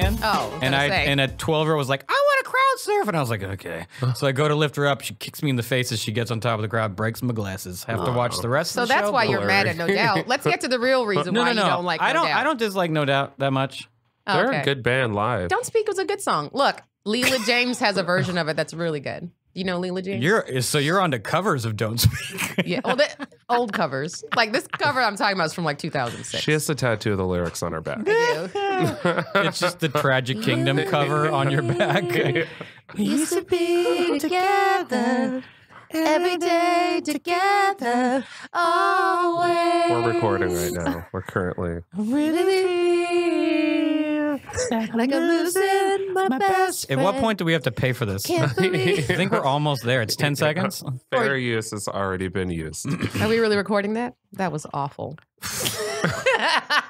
fan. Oh, and a 12-year-old was like, I want to crowd surf, and I was like, okay. So I go to lift her up. She kicks me in the face as she gets on top of the crowd, breaks my glasses. Have to watch the rest of the show. So that's why you're mad at No Doubt. Let's get to the real reason why you don't like No Doubt. I don't dislike No Doubt that much. They're a good band live. Don't Speak was a good song. Look, Leela James has a version of it that's really good. You know Leela James? You're on the covers of Don't Speak. Yeah, well, the old covers. Like this cover I'm talking about is from like 2006. She has the tattoo of the lyrics on her back. I do. It's just the Tragic Kingdom cover on your back. We used to be together, every day together, always. We're recording right now. We're currently. Like I'm losing my best friend. At what point do we have to pay for this? I think we're almost there. It's 10 seconds. Fair use has already been used. Are we really recording that? That was awful.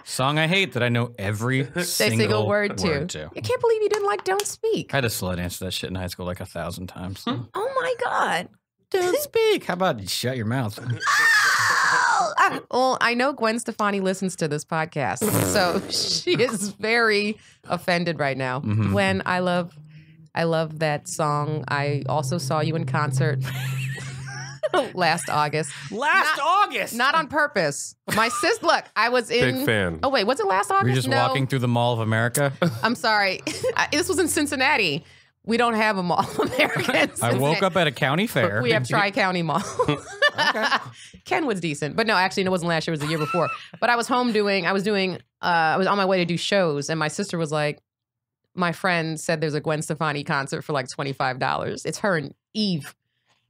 Song I hate that I know every single word to. I can't believe you didn't like Don't Speak. I had to slow dance to that shit in high school like 1,000 times. Oh my God. Don't speak. How about you shut your mouth? Well, I know Gwen Stefani listens to this podcast, so she is very offended right now. Mm-hmm. Gwen, I love that song. I also saw you in concert last August. August? Not on purpose. My sis, look, I was in. Big fan. Oh wait, was it last August? Were you just walking through the Mall of America? I'm sorry. This was in Cincinnati. We don't have a Mall of America. I woke up at a county fair. We have Tri-County Mall. Okay. Ken was decent, but no, actually, it wasn't last year. It was the year before. But I was home I was on my way to do shows, and my sister was like, my friend said there's a Gwen Stefani concert for like $25. It's her and Eve.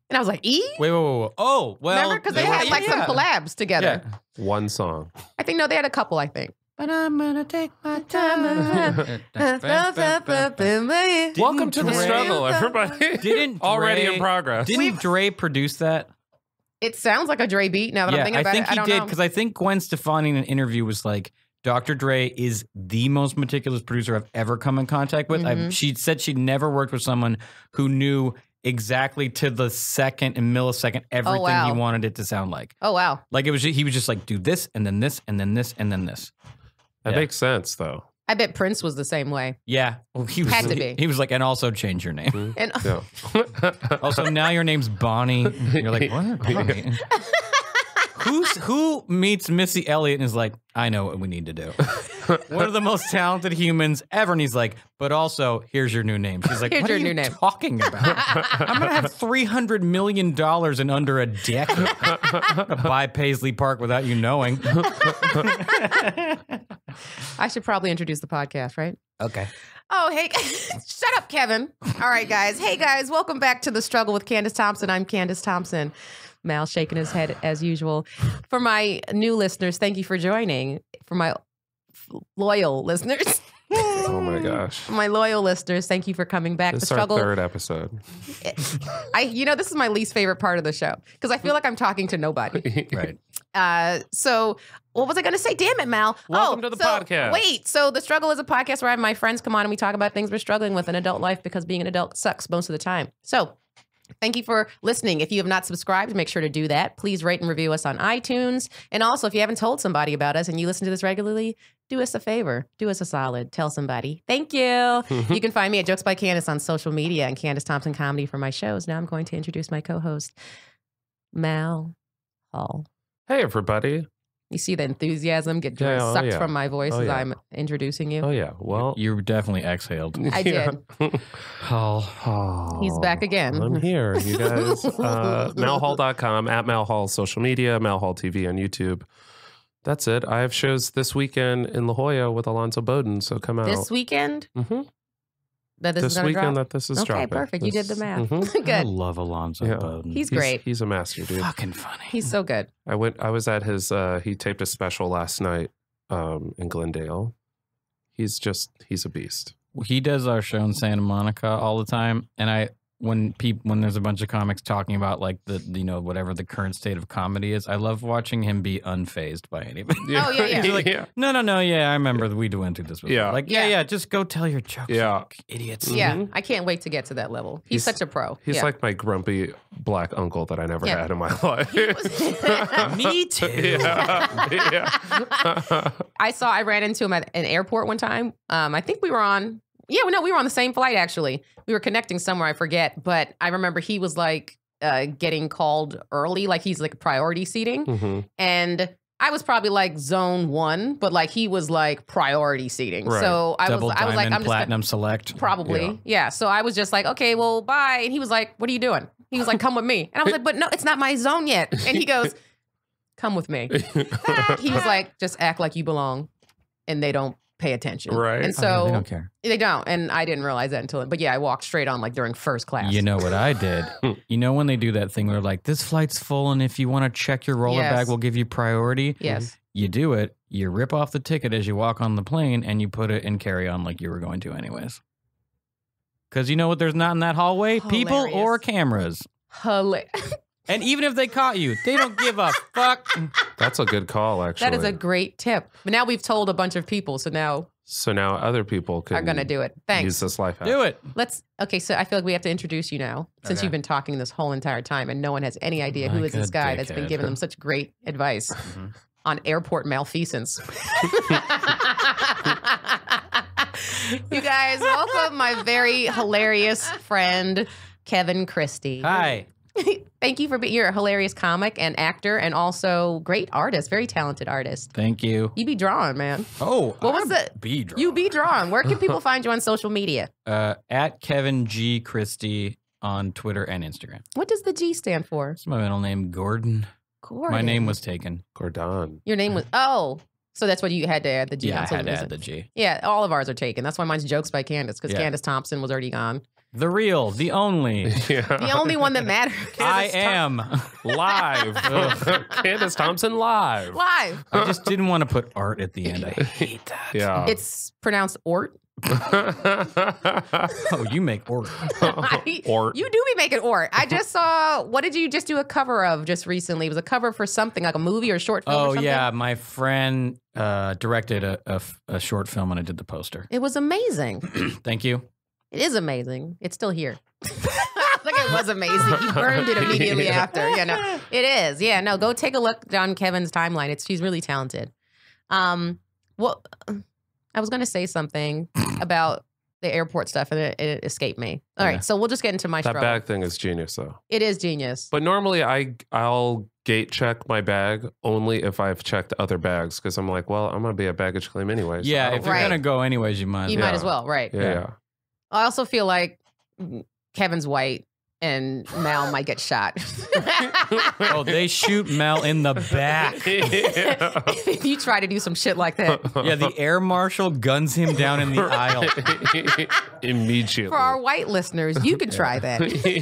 And I was like, Eve? Wait. Oh, well. Remember? Because they had like some collabs together. Yeah. One song. I think, no, they had a couple, I think. But I'm gonna take my time. Welcome to the struggle, everybody. Didn't already in progress. Didn't Dre produce that? It sounds like a Dre beat now that I'm thinking about it. I think he did, because I think Gwen Stefani in an interview was like, Dr. Dre is the most meticulous producer I've ever come in contact with. Mm-hmm. She said she'd never worked with someone who knew exactly to the second and millisecond everything he wanted it to sound like. Oh, wow. Like he was just like, do this, and then this, and then this, and then this. That makes sense, though. I bet Prince was the same way. Yeah. Well, he was, Had to be. He was like, and also change your name. And Also, now your name's Bonnie. You're like, what? Bonnie? Who meets Missy Elliott and is like, I know what we need to do. One of the most talented humans ever. And he's like, but also, here's your new name. She's like, Here's what your are you new name. talking about? I'm going to have $300 million in under a decade to buy Paisley Park without you knowing. I should probably introduce the podcast, right? Okay. Oh, hey, shut up, Kevin. All right, guys. Hey, guys, welcome back to The Struggle with Candice Thompson. I'm Candice Thompson. Mal shaking his head as usual. For my new listeners, thank you for joining. For my loyal listeners. Oh my gosh. My loyal listeners, thank you for coming back. This The is our Struggle. third episode. This is my least favorite part of the show because I feel like I'm talking to nobody. Right. So what was I going to say? Damn it, Mal. Welcome to the podcast. Wait, so The Struggle is a podcast where I have my friends come on and we talk about things we're struggling with in adult life because being an adult sucks most of the time. So thank you for listening. If you have not subscribed, make sure to do that. Please rate and review us on iTunes. And also, if you haven't told somebody about us and you listen to this regularly, do us a favor. Do us a solid. Tell somebody. Thank you. You can find me at Jokes by Candice on social media and Candice Thompson Comedy for my shows. Now I'm going to introduce my co-host, Mal Hall. Hey, everybody. You see the enthusiasm get sucked from my voice as I'm introducing you? Oh, yeah. Well, You definitely exhaled. I did. He's back again. I'm here, you guys. Malhall.com, at Malhall social media, Malhall TV on YouTube. That's it. I have shows this weekend in La Jolla with Alonzo Bowden, so come out. This weekend? Mm-hmm. That this is This gonna weekend drop? that this is dropping. Okay, perfect. You did the math. I Good. love Alonzo Bowden. He's great. He's a master, dude. Fucking funny. He's so good. I was at his, he taped a special last night in Glendale. He's a beast. He does our show in Santa Monica all the time, and when there's a bunch of comics talking about like the whatever the current state of comedy is, I love watching him be unfazed by anything. Oh yeah. He's like, no, yeah, I remember we went through this before. Yeah. Like, yeah, just go tell your jokes. Yeah. Like, idiots. Yeah, I can't wait to get to that level. He's such a pro. He's like my grumpy black uncle that I never had in my life. Me too. I ran into him at an airport one time. I think we were on. Yeah, no, we were on the same flight, actually. We were connecting somewhere, I forget. But I remember he was like getting called early, like he's like priority seating. And I was probably like zone 1, but like he was like priority seating. Right. So I was like, I'm just platinum select. Probably. Yeah. So I was just like, okay, well, bye. And he was like, what are you doing? He was like, come with me. And I was like, but no, it's not my zone yet. And he goes, come with me. He was like, just act like you belong. And they don't pay attention. Right. And so they don't care. They don't. And I didn't realize that until, but yeah, I walked straight on like during first class. You know what I did? You know when they do that thing where like, this flight's full and if you want to check your roller bag, we'll give you priority. Yes. You do it. You rip off the ticket as you walk on the plane and you put it in carry-on like you were going to anyways. Because you know what there's not in that hallway? People or cameras. And even if they caught you, they don't give a fuck. That's a good call, actually. That is a great tip. But now we've told a bunch of people, so now other people are going to do it. Thanks. Use this life hack. Do it. Okay, so I feel like we have to introduce you now, since you've been talking this whole entire time, and no one has any idea who is this guy that's been giving them such great advice on airport malfeasance. You guys, welcome my very hilarious friend, Kevin Christy. Hi. Thank you for being. You're a hilarious comic and actor, and also great artist, very talented artist. Thank you. You be drawing, man. Oh, what was it? Be drawing. You be drawing. Where can people find you on social media? At Kevin G Christy on Twitter and Instagram. What does the G stand for? It's my middle name, Gordon. Gordon. My name was taken. Gordon. Your name was so that's what you had to add the G. Yeah, on. I had to add the G. Yeah, all of ours are taken. That's why mine's Jokes by Candice, because Candice Thompson was already gone. The real, the only. The only one that matters. I am live. Candice Thompson live. Live. I just didn't want to put art at the end. I hate that. Yeah. It's pronounced Ort. Oh, you make Ort. Ort. You do be making Ort. I just saw, what did you just do a cover of just recently? It was a cover for something, like a movie or a short film or something? Yeah. My friend directed a short film and I did the poster. It was amazing. Thank you. It is amazing. It's still here. Like it was amazing. He burned it immediately after. Yeah, no, it is. Yeah, no, go take a look on Kevin's timeline. She's really talented. Well, I was going to say something about the airport stuff and it escaped me. All right, so we'll just get into my struggle. That bag thing is genius, though. It is genius. But normally I'll gate check my bag only if I've checked other bags because I'm like, well, I'm going to be a baggage claim anyways. Yeah, if you're going to go anyways, you might. You might as well, right? Yeah. I also feel like Kevin's white and Mal might get shot. Oh, they shoot Mel in the back. If you try to do some shit like that. Yeah, the air marshal guns him down in the aisle. Immediately. For our white listeners, you could try that.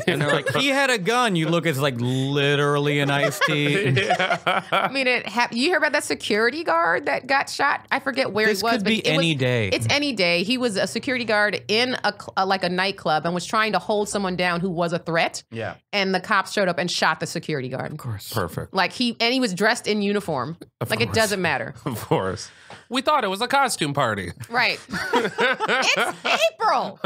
And they're like, he had a gun. You look, it's like literally an iced tea. I mean, you heard about that security guard that got shot? I forget where this he was. Could be any day. It's any day. He was a security guard in a nightclub and was trying to hold someone down who was a threat. Yeah. And the cops showed up and shot the security guard. Of course. Perfect. Like he was dressed in uniform. Of like course. It doesn't matter. Of course. We thought it was a costume party. Right. It's April.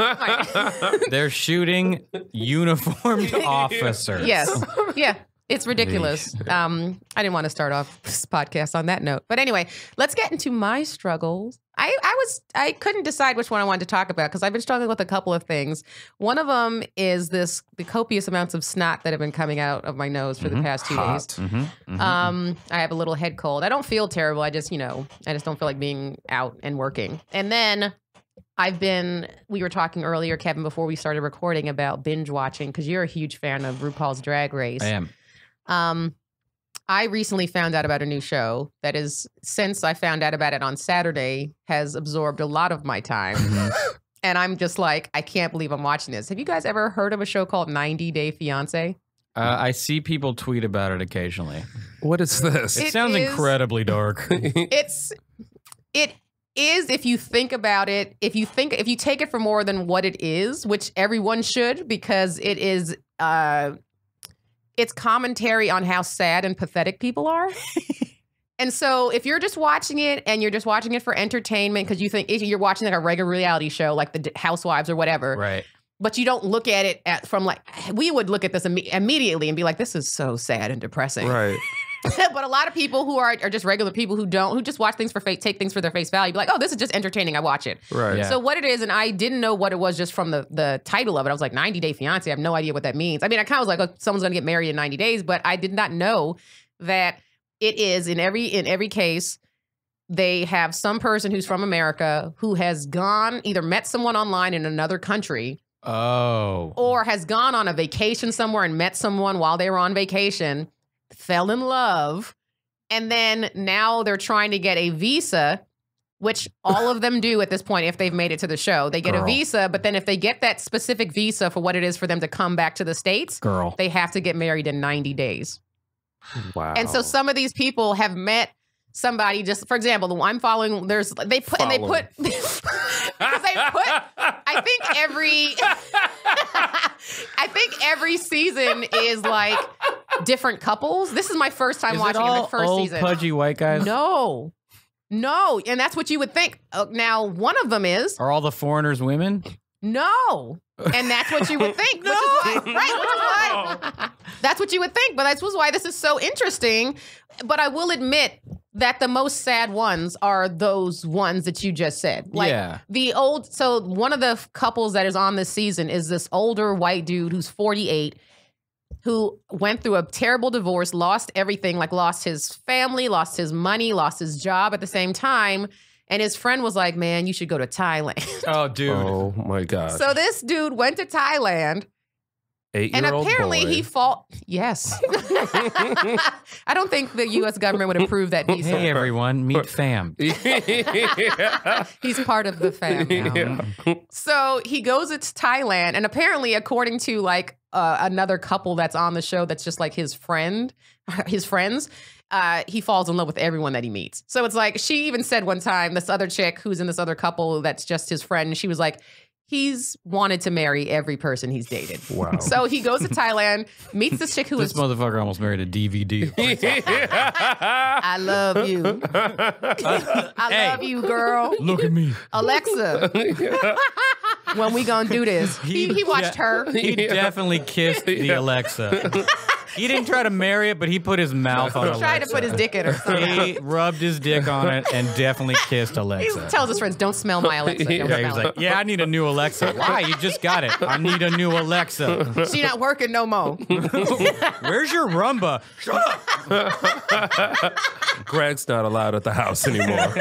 They're shooting uniformed officers. Yes. Yeah. It's ridiculous. I didn't want to start off this podcast on that note. But anyway, let's get into my struggles. I couldn't decide which one I wanted to talk about because I've been struggling with a couple of things. One of them is the copious amounts of snot that have been coming out of my nose for the past 2 days. I have a little head cold. I don't feel terrible. I just don't feel like being out and working. And then we were talking earlier, Kevin, before we started recording about binge watching because you're a huge fan of RuPaul's Drag Race. I am. I recently found out about a new show that is, since I found out about it on Saturday, has absorbed a lot of my time. And I'm just like, I can't believe I'm watching this. Have you guys ever heard of a show called 90 Day Fiancé? I see people tweet about it occasionally. What is this? It sounds incredibly dark. It is, if you think about it, if you take it for more than what it is, which everyone should, because it is, it's commentary on how sad and pathetic people are. And so if you're just watching it and you're just watching it for entertainment because you think you're watching like a regular reality show like the Housewives or whatever, right? But you don't look at it from like, we would look at this immediately and be like, this is so sad and depressing. Right. But a lot of people who are just regular people who just watch things take things for their face value, be like, oh, this is just entertaining. I watch it. Right. Yeah. So what it is, and I didn't know what it was just from the title of it. I was like, 90 Day Fiance. I have no idea what that means. I mean, I kind of was like, oh, someone's going to get married in 90 days, but I did not know that it is in every case, they have some person who's from America who has either met someone online in another country. Oh. Or has gone on a vacation somewhere and met someone while they were on vacation, fell in love, and then now they're trying to get a visa, which all of them do at this point if they've made it to the show. They get a visa, but then if they get that specific visa for what it is for them to come back to the States, they have to get married in 90 days. Wow. And so some of these people have met somebody, just for example, the one I'm following, I think every season is like different couples. This is my first time watching it, the first old season. Pudgy white guys? No. And that's what you would think. Now, one of them is. Are all the foreigners women? No. And that's what you would think. Which is why, that's what you would think. But that's why this is so interesting. But I will admit that the most sad ones are those ones that you just said. Like so one of the couples that is on this season is this older white dude who's 48, who went through a terrible divorce, lost everything, like lost his family, lost his money, lost his job at the same time. And his friend was like, man, you should go to Thailand. Oh, dude. Oh, my God. So this dude went to Thailand. 8-year-old and apparently boy. Yes. I don't think the U.S. government would approve that visa. Hey, everyone, meet fam. He's part of the fam now. Yeah. So he goes to Thailand, and apparently, according to like another couple that's on the show that's just like his friends, he falls in love with everyone that he meets. So it's like, she even said one time, this other chick who's in this other couple that's just his friend, she was like, he's wanted to marry every person he's dated. Wow. So he goes to Thailand, meets this chick This motherfucker almost married a DVD. I love you. I love you, girl. Look at me. Alexa, when we gonna do this? He watched her. He definitely kissed the Alexa. He didn't try to marry it, but he put his mouth on Alexa. He tried to put his dick in her. He rubbed his dick on it and definitely kissed Alexa. He tells his friends, don't smell my Alexa. Don't he was like, yeah, I need a new Alexa. Why? You just got it. I need a new Alexa. She not working no more. Where's your Rumba? Shut up. Greg's not allowed at the house anymore.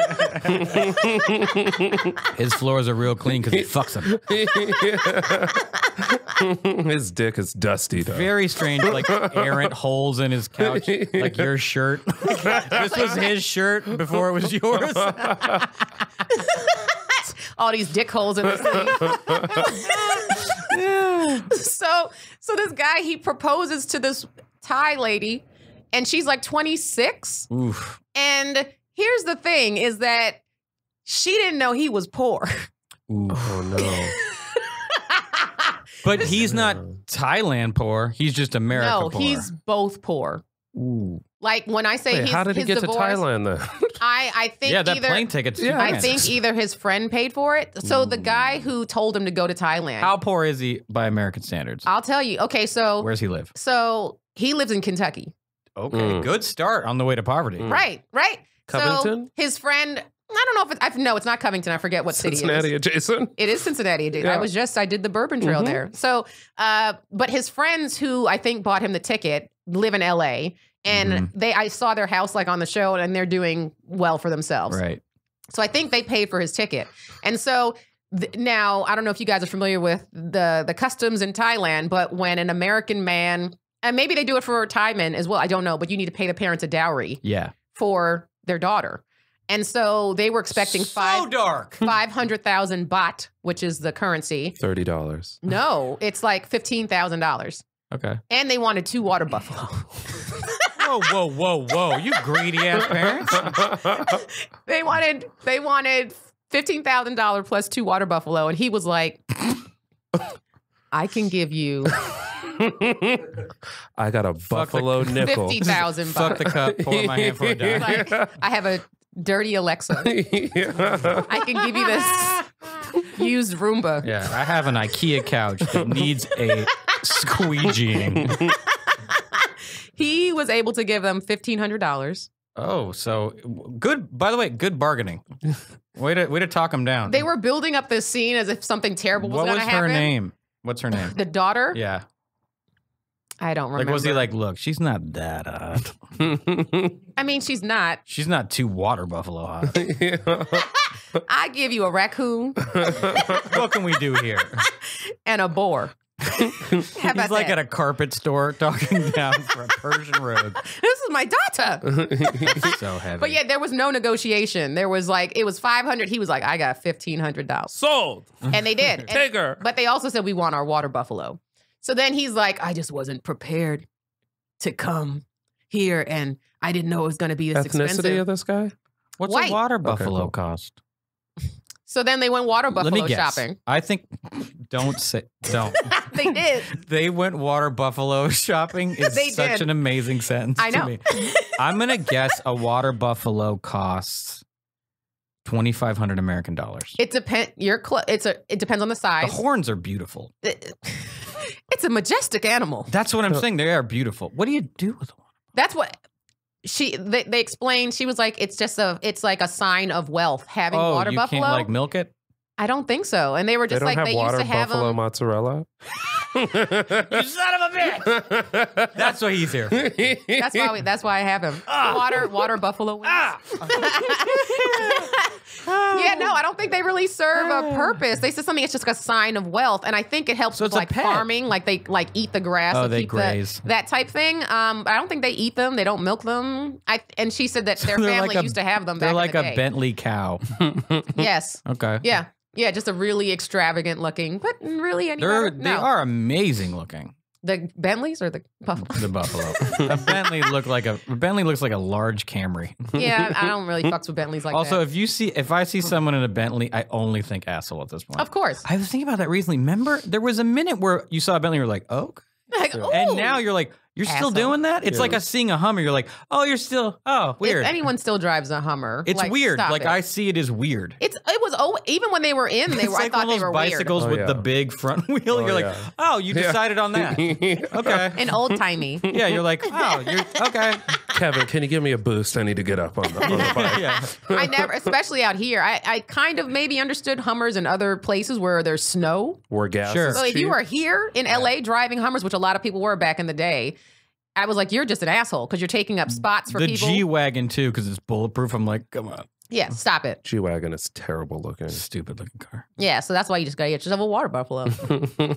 His floors are real clean because he fucks them. His dick is dusty, though. Very strange, like errant holes in his couch, like your shirt. This was his shirt before it was yours. All these dick holes in this thing. So this guy, he proposes to this Thai lady, and she's like 26. Oof. And here's the thing is that she didn't know he was poor. Ooh. Oh, no. But he's not Thailand poor. He's just America poor. No, he's both poor. Ooh. Like when I say how did he get divorce, to Thailand then? I think that plane ticket's I think either his friend paid for it. So the guy who told him to go to Thailand. How poor is he by American standards? I'll tell you. Okay, so where's he live? So he lives in Kentucky. Okay, good start on the way to poverty. Right. Covington? So his friend, I don't know if it's not Covington. I forget what city it is. Cincinnati adjacent? It is Cincinnati adjacent. Yeah. I did the Bourbon Trail there. So, but his friends who I think bought him the ticket live in LA, and I saw their house like on the show, and they're doing well for themselves. Right. So I think they paid for his ticket. And so now, I don't know if you guys are familiar with the customs in Thailand, but when an American man, and maybe they do it for Thai men as well, I don't know, but you need to pay the parents a dowry for their daughter. And so they were expecting 500,000 baht, which is the currency. $30. No, it's like $15,000. Okay. And they wanted 2 water buffalo. Whoa. You greedy ass parents. They wanted $15,000 plus 2 water buffalo. And he was like, I can give you I got a buffalo nickel. 50,000 bucks. Fuck the cup, pour my hand for a dime. Like, I have a dirty Alexa. I can give you this used Roomba. Yeah, I have an IKEA couch that needs a squeegeeing. He was able to give them $1,500. Oh, so good. By the way, good bargaining. Way to talk him down. They were building up this scene as if something terrible was going to happen. What was her name? What's her name? The daughter? Yeah. I don't remember. Like, was he like, look, she's not that hot. I mean, she's not. She's not too water buffalo hot. I give you a raccoon. What can we do here? And a boar. He's like at a carpet store talking down for a Persian rug. This is my daughter. So heavy. But yeah, there was no negotiation. There was like, it was $500. He was like, I got $1,500. Sold. And they did. Take her. But they also said, we want our water buffalo. So then he's like, I just wasn't prepared to come here, and I didn't know it was going to be this Ethnicity expensive. of this guy? What's White. a water buffalo cool. cost? So then they went water Let buffalo me guess. shopping. I think, don't. They did. They went water buffalo shopping is They such did. an amazing sentence I know. to me. I'm going to guess a water buffalo costs $2,500 American dollars. It depends. It depends on the The size. horns are beautiful. It's a majestic animal. That's what I'm saying. They are beautiful. What do you do with one? That's what they explained. She was like, it's like a sign of wealth having water you buffalo. can't like milk it? I don't think so. And they were They just don't like, have they water used to have buffalo them. mozzarella? You son of a bitch! That's why he's here. That's why I have him. Water buffalo wings. Yeah, no, I don't think they really serve a purpose. They said something. It's just a sign of wealth, and I think it helps So with it's a like pet. farming, like they like eat the grass. Oh, to they keep graze. that type thing. I don't think they eat them. They don't milk them. And she said that their They're family like a- used to have them. They're back like in the a day. Bentley cow. Yes. Okay. Yeah, just a really extravagant looking, but really any better? They No. are amazing looking. The Bentleys or the Buffalo? The buffalo. A Bentley looks like a large Camry. Yeah, I don't really fucks with Bentleys like Also, that. if I see someone in a Bentley, I only think asshole at this point. Of course. I was thinking about that recently. Remember, there was a minute where you saw a Bentley, you're like, oh, Like, and ooh. now you're like, you're still Asshole. doing that? It's Yeah. like seeing a Hummer. You're like, oh, weird. If anyone still drives a Hummer, It's like, weird. stop Like it. I see it as weird. It was even when they were in, It's I like thought one of they those were bicycles weird. with Oh, the yeah. big front wheel. Oh, You're like, yeah. oh, you decided on that. Okay. weird. An old timey. Yeah, you're like, oh, you're okay. Kevin, can you give me a boost? I need to get up on the bike. Yeah. I never, especially out here, I kind of maybe understood Hummers in other places where there's snow. Where gas Sure. is So if you cheap. were here in LA driving Hummers, which a lot of people were back in the day, I was like, you're just an asshole because you're taking up spots for The people. G-Wagon, too, because it's bulletproof. I'm like, come on. Yeah, stop it. G-Wagon is terrible looking. Stupid looking car. Yeah, so that's why you just got to get yourself a water buffalo.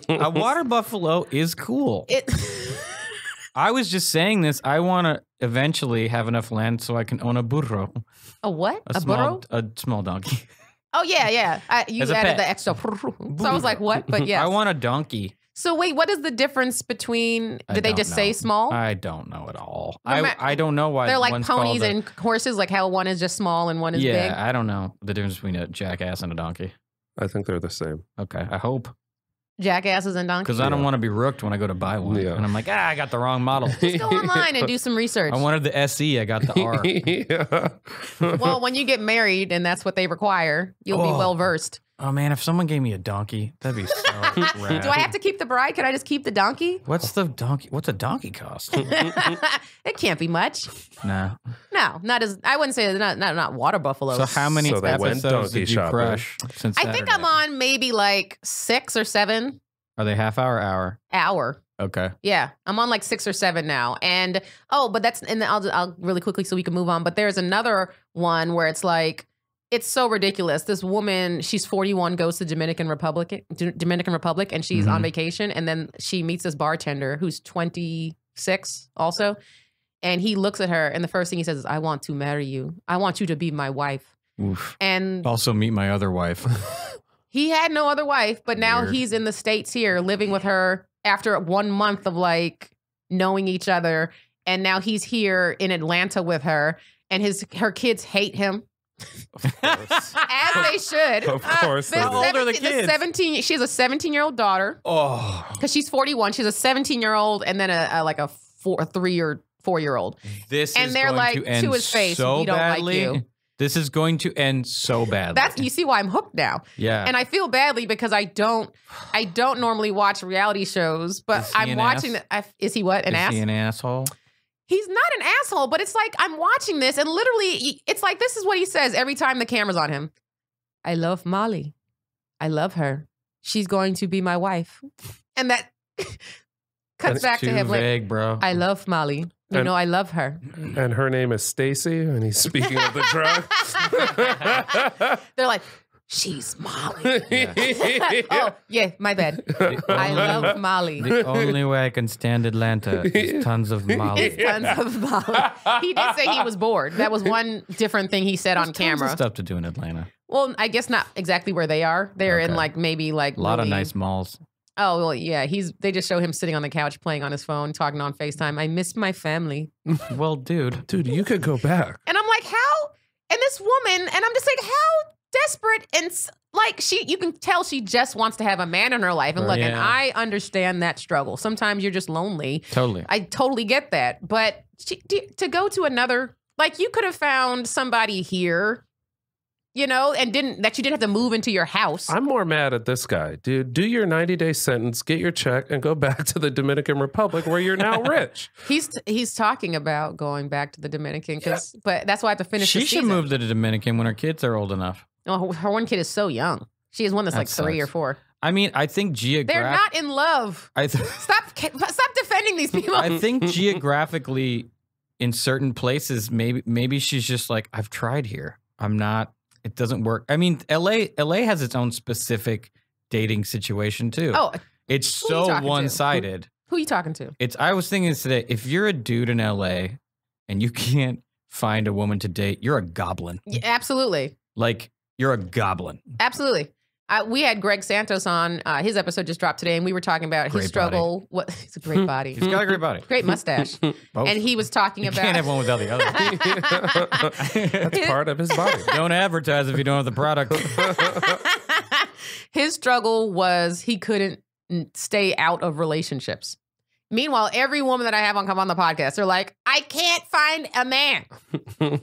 A water buffalo is cool. It. I was just saying this. I want to eventually have enough land so I can own a burro. A what? A small, burro? A small donkey. Oh yeah. You As a added pet. the extra. So I was like, what? But yeah. I want a donkey. So wait, what is the difference between? I Did they don't just know. say small? I don't know at all. No ma- I don't know why They're like one's ponies called and horses, like how one is just small and one is yeah, big. I don't know the difference between a jackass and a donkey. I think they're the same. Okay, I hope. Jackasses and donkeys. Because I don't want to be rooked when I go to buy one. Yeah. And I'm like, I got the wrong model. Just go online and do some research. I wanted the SE, I got the R. Yeah. Well, when you get married and that's what they require, you'll be Oh. well versed. Oh man, if someone gave me a donkey, that'd be so rad. Do I have to keep the bride? Can I just keep the donkey? What's a donkey cost? It can't be much. Nah. No, not as I wouldn't say not water buffaloes. So how many So they went episodes donkey did you shopping. crush since I think Saturday? I'm on maybe like 6 or 7 Are they half hour, hour? hour. Okay. Yeah, I'm on like 6 or 7 now. And I'll really quickly so we can move on. But there's another one where it's like, it's so ridiculous. This woman, she's 41, goes to Dominican Republic, and she's on vacation. And then she meets this bartender who's 26 also. And he looks at her, and the first thing he says is, I want to marry you. I want you to be my wife. Oof. And Also meet my other wife. he had no other wife, but now Weird. he's in the States here living with her after 1 month of like knowing each other. and now he's here in Atlanta with her, and her kids hate him. As they should. Of course. How old are the kids? She has a 17-year-old daughter. Oh. Because she's 41. She's a 17-year-old and then a 3 or 4-year-old. And they're like, to his face, we don't like you. This is going to end so badly. You see why I'm hooked now. Yeah. And I feel badly because I don't normally watch reality shows, but I'm watching. Is he what? An ass? Is he an asshole? He's not an asshole, but it's like I'm watching this and literally it's like this is what he says every time the camera's on him. I love Molly. I love her. She's going to be my wife. And that cuts back to him vague, bro. I love Molly. You know, I love her. And her name is Stacy, and he's speaking of the drugs. They're like, she's Molly. Yeah. Oh, yeah, my bad. I love Molly. The only way I can stand Atlanta is tons of Molly. Tons of Molly. He did say he was bored. That was one different thing he said on camera. Tons of stuff to do in Atlanta. Well, I guess not exactly where they are. They're in maybe a lot of nice malls. Oh, well, yeah. They just show him sitting on the couch playing on his phone, talking on FaceTime. I miss my family. Well, dude, you could go back. And I'm like, how? And this woman, and I'm just like, how desperate and like you can tell she just wants to have a man in her life. And look, and I understand that struggle. Sometimes you're just lonely. Totally. I totally get that. But to go to another, like you could have found somebody here, you know, and you didn't have to move into your house. I'm more mad at this guy, dude. Do your 90-day sentence, get your check, and go back to the Dominican Republic where you're now rich. He's talking about going back to the Dominican, but that's why I have to finish. She should move to the Dominican when her kids are old enough. Oh, her one kid is so young. She has one that's like 3 or 4. I mean, I think they're not in love. Stop defending these people. I think geographically, in certain places, maybe she's just like, I've tried here. I'm not. It doesn't work. I mean, LA has its own specific dating situation too. Oh, it's so one-sided. Who are you talking to? I was thinking today, if you're a dude in LA and you can't find a woman to date, you're a goblin. Yeah, absolutely. Like, you're a goblin. Absolutely. We had Greg Santos on. His episode just dropped today, and we were talking about his struggle. He's a great body. He's got a great body. Great mustache. And he was talking about... You can't have one without the other. That's part of his body. Don't advertise if you don't have the product. His struggle was he couldn't stay out of relationships. Meanwhile, every woman that I have come on the podcast, they're like, I can't find a man.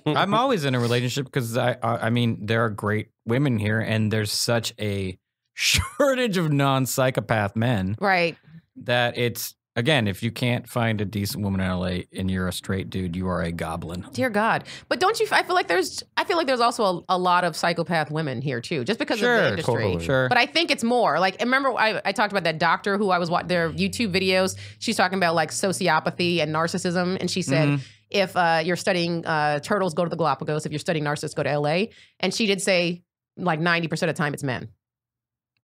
I'm always in a relationship because I mean, there are great women here and there's such a shortage of non-psychopath men. Right. That it's, again, if you can't find a decent woman in LA and you're a straight dude, you are a goblin. Dear God. But don't you, I feel like there's also a lot of psychopath women here too, just because of the industry. Totally. Sure. But I think it's more like, remember I talked about that doctor who I was watching their YouTube videos. She's talking about like sociopathy and narcissism. And she said, if you're studying turtles, go to the Galapagos. If you're studying narcissists, go to LA. And she did say like 90% of the time it's men.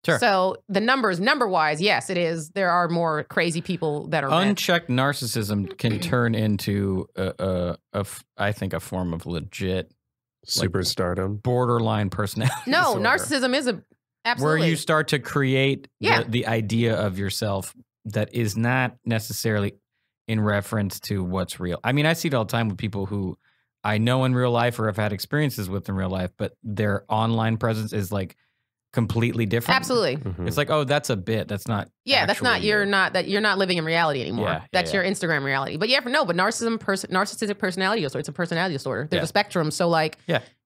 Sure. So the number-wise, yes, it is. There are more crazy people that are unchecked narcissism can turn into I think a form of legit superstardom, borderline personality. No, disorder, narcissism is absolutely where you start to create the idea of yourself that is not necessarily in reference to what's real. I mean, I see it all the time with people who I know in real life or have had experiences with in real life, but their online presence is like completely different. Absolutely. It's like, oh, that's a bit. That's not. Yeah, that's not. You're not living in reality anymore. Yeah, that's your Instagram reality. But but narcissistic personality disorder. It's a personality disorder. There's a spectrum. So like,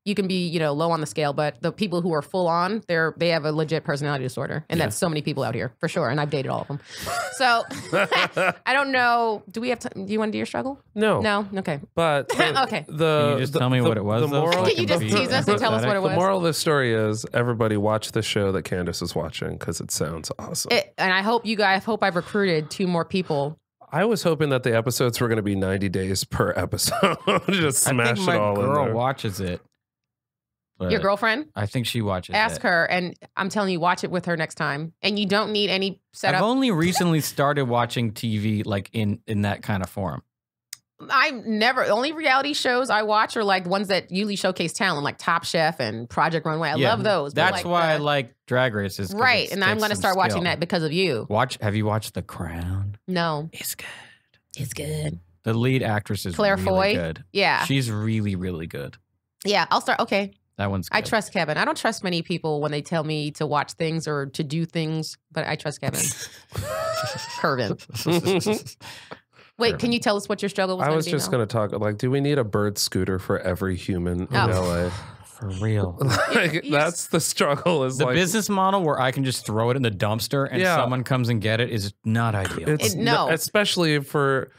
you can be low on the scale, but the people who are full on, they have a legit personality disorder, and that's so many people out here for sure. And I've dated all of them. So I don't know. Do we have time? Do you want to do your struggle? No. Okay. But okay. Can you just tell me what it was? Can you just tease us and tell us what it was? The moral of the story is everybody watch the show that Candice is watching because it sounds awesome. And I hope I've recruited 2 more people. I was hoping that the episodes were going to be 90 days per episode. Just smash it all in there. My girl watches it. Your girlfriend? I think she watches Ask her, and I'm telling you, watch it with her next time. And you don't need any setup. I've only recently started watching TV like in that kind of form. Only reality shows I watch are like ones that usually showcase talent, like Top Chef and Project Runway. I love those. That's why I like Drag Races. Right, and I'm going to start watching that because of you. Have you watched The Crown? No. It's good. It's good. The lead actress is Claire really Foy? good. Yeah. She's really, really good. Yeah, I'll start. Okay. That one's good. I trust Kevin. I don't trust many people when they tell me to watch things or to do things, but I trust Kevin. Kervin. Wait, can you tell us what your struggle was? I was just going to talk, like, do we need a bird scooter for every human in LA? For real. Like, that's the struggle. Is the like, business model where I can just throw it in the dumpster and someone comes and get it is not ideal. No. Especially for,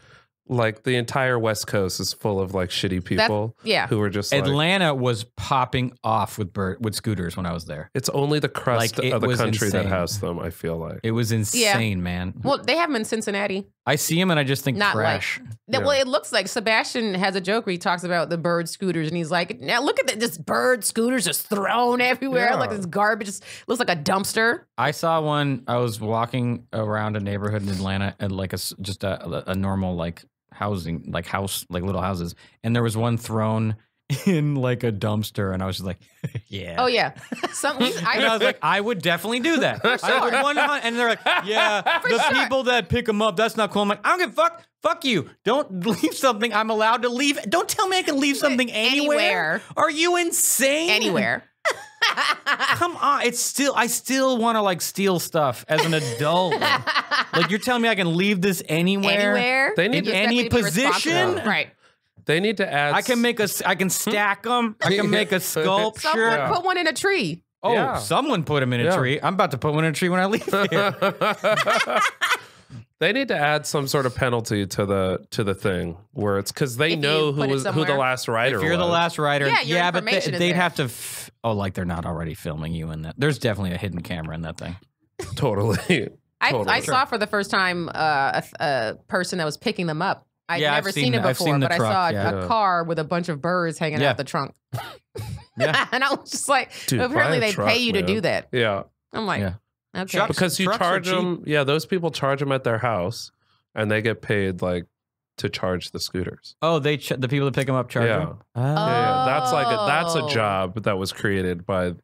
like, the entire West Coast is full of, like, shitty people who are just like... Atlanta was popping off with scooters when I was there. It's only the crust of the country insane. that has them, I feel like. It was insane, man. Well, they have them in Cincinnati. I see them and I just think Not trash. Well, it looks like Sebastian has a joke where he talks about the bird scooters and he's like, now look at this bird scooters just thrown everywhere. Like this garbage. It looks like a dumpster. I saw one. I was walking around a neighborhood in Atlanta and like just a normal like housing, like little houses. And there was one thrown in like a dumpster, and I was just like, yeah. Oh yeah. I was like, I would definitely do that. I would 100, and they're like, yeah, people that pick them up, that's not cool. I'm like, I don't give a fuck. Fuck you. Don't leave something I'm allowed to leave. Don't tell me I can leave something anywhere. Are you insane? Anywhere. Come on. I still want to like steal stuff as an adult. Like you're telling me I can leave this anywhere? They need in any position? Right. They need to add. I can stack them. I can make a sculpture. Someone put one in a tree. Oh, someone put them in a tree. I'm about to put one in a tree when I leave here. They need to add some sort of penalty to the thing where it's because they know who the last writer was. If you're the last writer, but they'd have to. Like they're not already filming you in that. There's definitely a hidden camera in that thing. Totally. I saw for the first time a person that was picking them up. I've never seen it before, but I saw a car with a bunch of birds hanging out the trunk. And I was just like, apparently they pay you to do that. Yeah. I'm like, okay. Because you charge them. Yeah, those people charge them at their house, and they get paid like to charge the scooters. Oh, the people that pick them up charge them? Yeah. That's a job that was created by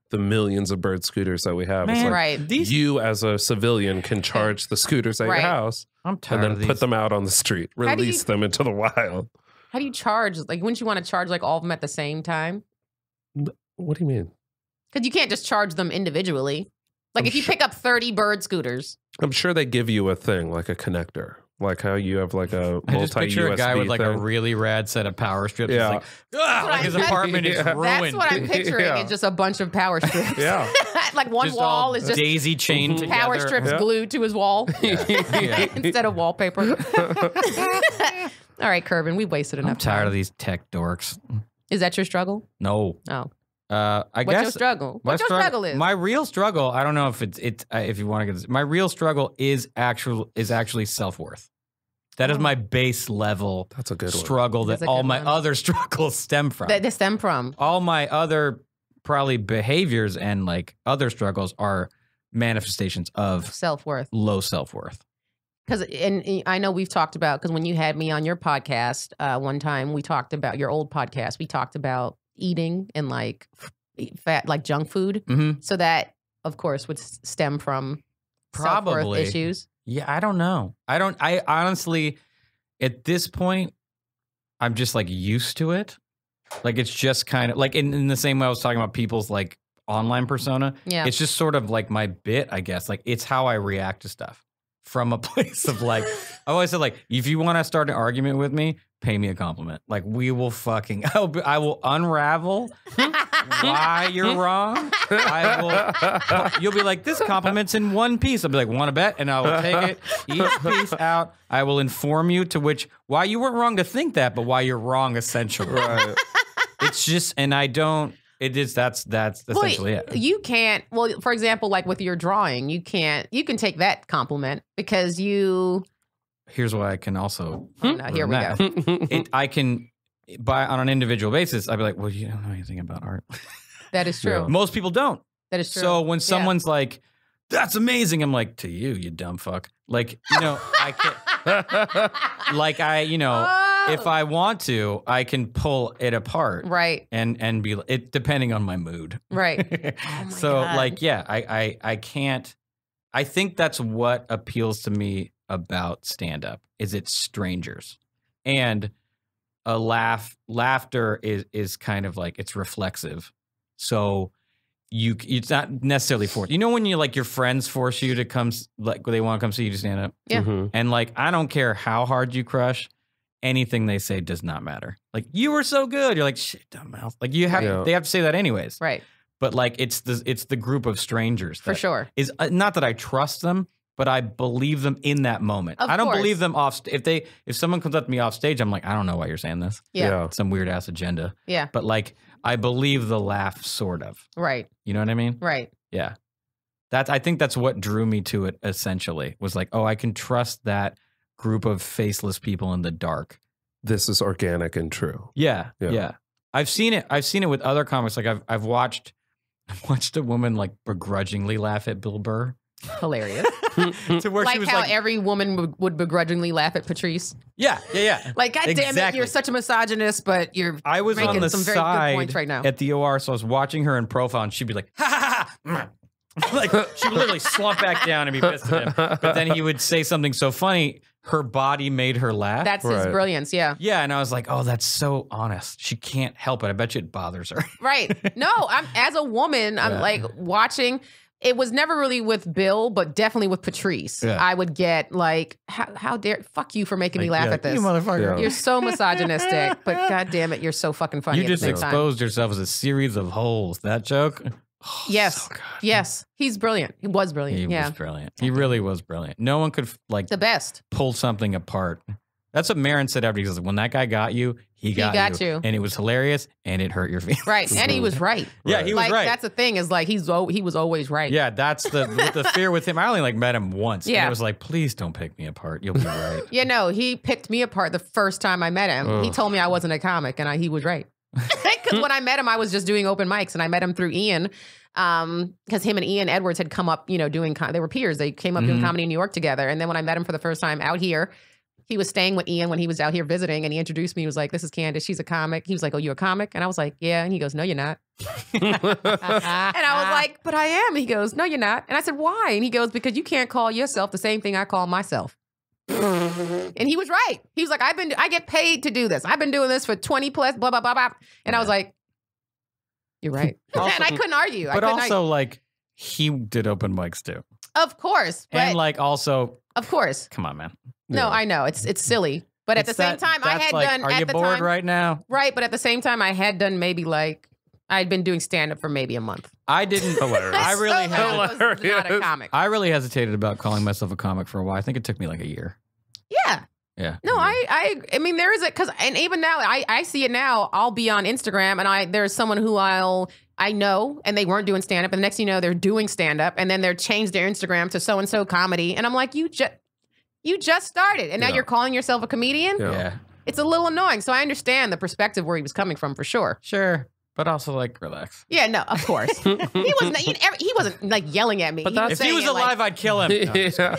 the millions of bird scooters that we have. Man, it's like you as a civilian can charge the scooters at your house and then put them out on the street, release them into the wild. How do you charge? Like, wouldn't you want to charge like all of them at the same time? What do you mean? Because you can't just charge them individually. Like if you pick up 30 bird scooters. I'm sure they give you a thing, like a connector. Like how you have like a multi-USB I just picture a guy with like a really rad set of power strips. Yeah. Like his apartment is ruined. That's what I'm picturing. It's just a bunch of power strips. Like one just wall is just daisy chained together. Power strips glued to his wall instead of wallpaper. All right, Kervin, we wasted enough time. I'm tired of these tech dorks. Is that your struggle? No. Oh. I guess. What's your struggle? What your struggle is? My real struggle. I don't know if if you want to get this. My real struggle is actually self-worth. That is my base level. That's a good struggle that all my other struggles stem from. That they stem from. All my other probably behaviors and like other struggles are manifestations of self-worth, low self-worth. Because, and I know we've talked about, because when you had me on your podcast one time, we talked about your old podcast. We talked about eating and like fat, like junk food. Mm-hmm. So that, of course, would stem from self-worth issues. Yeah, I don't know. I honestly, at this point, I'm just like used to it. Like it's just kind of like in the same way I was talking about people's like online persona. Yeah. It's just sort of like my bit, I guess. Like it's how I react to stuff from a place of like, I always said like, if you want to start an argument with me, pay me a compliment. Like we will fucking, I will unravel why you're wrong. You'll be like, this compliment's in one piece. I'll be like, want to bet? And I will take it, each piece out. I will inform you to why you weren't wrong to think that, but why you're wrong essentially. Right. It's just, and I don't, it is, that's essentially it. You can't, well, for example, like with your drawing, you can take that compliment because you. Here's what I can also. Oh, no, here we go. I can, on an individual basis, I'd be like, well, you don't know anything about art. That is true. Yeah. Most people don't. That is true. So when someone's like, that's amazing, I'm like, to you, you dumb fuck. Like, I can't, like if I want to, I can pull it apart. Right. And be it depending on my mood. Right. Oh my God. like, yeah, I can't, I think that's what appeals to me about stand-up is it's strangers. And laughter is kind of like, it's reflexive. So it's not necessarily forced. You know when you like your friends force you to come, like they want to come see you to stand up? Yeah. And like, I don't care how hard you crush, anything they say does not matter. Like, you were so good. You're like, shit, dumbass. Like they have to say that anyways. Right. But like, it's the group of strangers. For sure. Is not that I trust them, but I believe them in that moment. I don't believe them off. If someone comes up to me off stage, I'm like, I don't know why you're saying this. Yeah. Some weird ass agenda. Yeah. But like, I believe the laugh, sort of. Right. You know what I mean? Right. Yeah. I think that's what drew me to it. Essentially, was like, oh, I can trust that group of faceless people in the dark. This is organic and true. Yeah. I've seen it. I've seen it with other comics. Like I've watched a woman like begrudgingly laugh at Bill Burr. Hilarious. To where like she was how like, every woman would begrudgingly laugh at Patrice. Yeah. Like, God damn it, you're such a misogynist, but I was making on the some very good points right now. at the OR, so I was watching her in profile, and she'd be like, ha ha ha. Like, she would literally slump back down and be pissed at him. But then he would say something so funny, her body made her laugh. That's his brilliance, yeah. Yeah, and I was like, oh, that's so honest. She can't help it. I bet you it bothers her. Right. No, as a woman, I'm like watching. It was never really with Bill, but definitely with Patrice. Yeah. I would get like, how dare, fuck you for making me laugh at this. You motherfucker. You're so misogynistic, but God damn it, you're so fucking funny. You just exposed yourself as a series of holes. That joke? Oh, yes. So yes. He's brilliant. He was brilliant. He was brilliant. He really was brilliant. No one could like the best pull something apart. That's what Maron said after. He says, when that guy got you, he got you. And it was hilarious and it hurt your feelings. Right. And he was right. Yeah, he was right. That's the thing is like he was always right. Yeah, that's the fear with him. I only like met him once. Yeah. And it was like, please don't pick me apart. You'll be right. Yeah, no, he picked me apart the first time I met him. He told me I wasn't a comic and he was right. Because when I met him, I was just doing open mics and I met him through Ian. Because him and Ian Edwards had come up, doing, they were peers. They came up doing comedy in New York together. And then when I met him for the first time out here, he was staying with Ian when he was out here visiting, and he introduced me. He was like, this is Candice. She's a comic. He was like, oh, you a comic? And I was like, yeah. And he goes, no, you're not. And I was like, but I am. And he goes, no, you're not. And I said, why? And he goes, because you can't call yourself the same thing I call myself. And he was right. He was like, I get paid to do this. I've been doing this for 20 plus, blah, blah, blah, blah. And I was like, you're right. And I couldn't argue. But also, like, he did open mics too. Of course. And like, also. Of course. Come on, man. No, I know. It's silly. But at the same time, I had done. Are you bored right now? Right. But at the same time, I had done maybe like, I'd been doing stand up for maybe a month. I didn't. I really was not a comic. I really hesitated about calling myself a comic for a while. I think it took me like a year. Yeah. Yeah. No, I mean, there is and even now, I see it now. I'll be on Instagram and there's someone who I know, and they weren't doing stand up. And the next thing you know, they're doing stand up, and then they're changed their Instagram to so and so comedy. And I'm like, you just started, and now you're calling yourself a comedian? Yeah. It's a little annoying. So I understand the perspective where he was coming from for sure. Sure. But also, like, relax. Yeah, no, of course. He wasn't like yelling at me. But if he was alive, I'd kill him. No,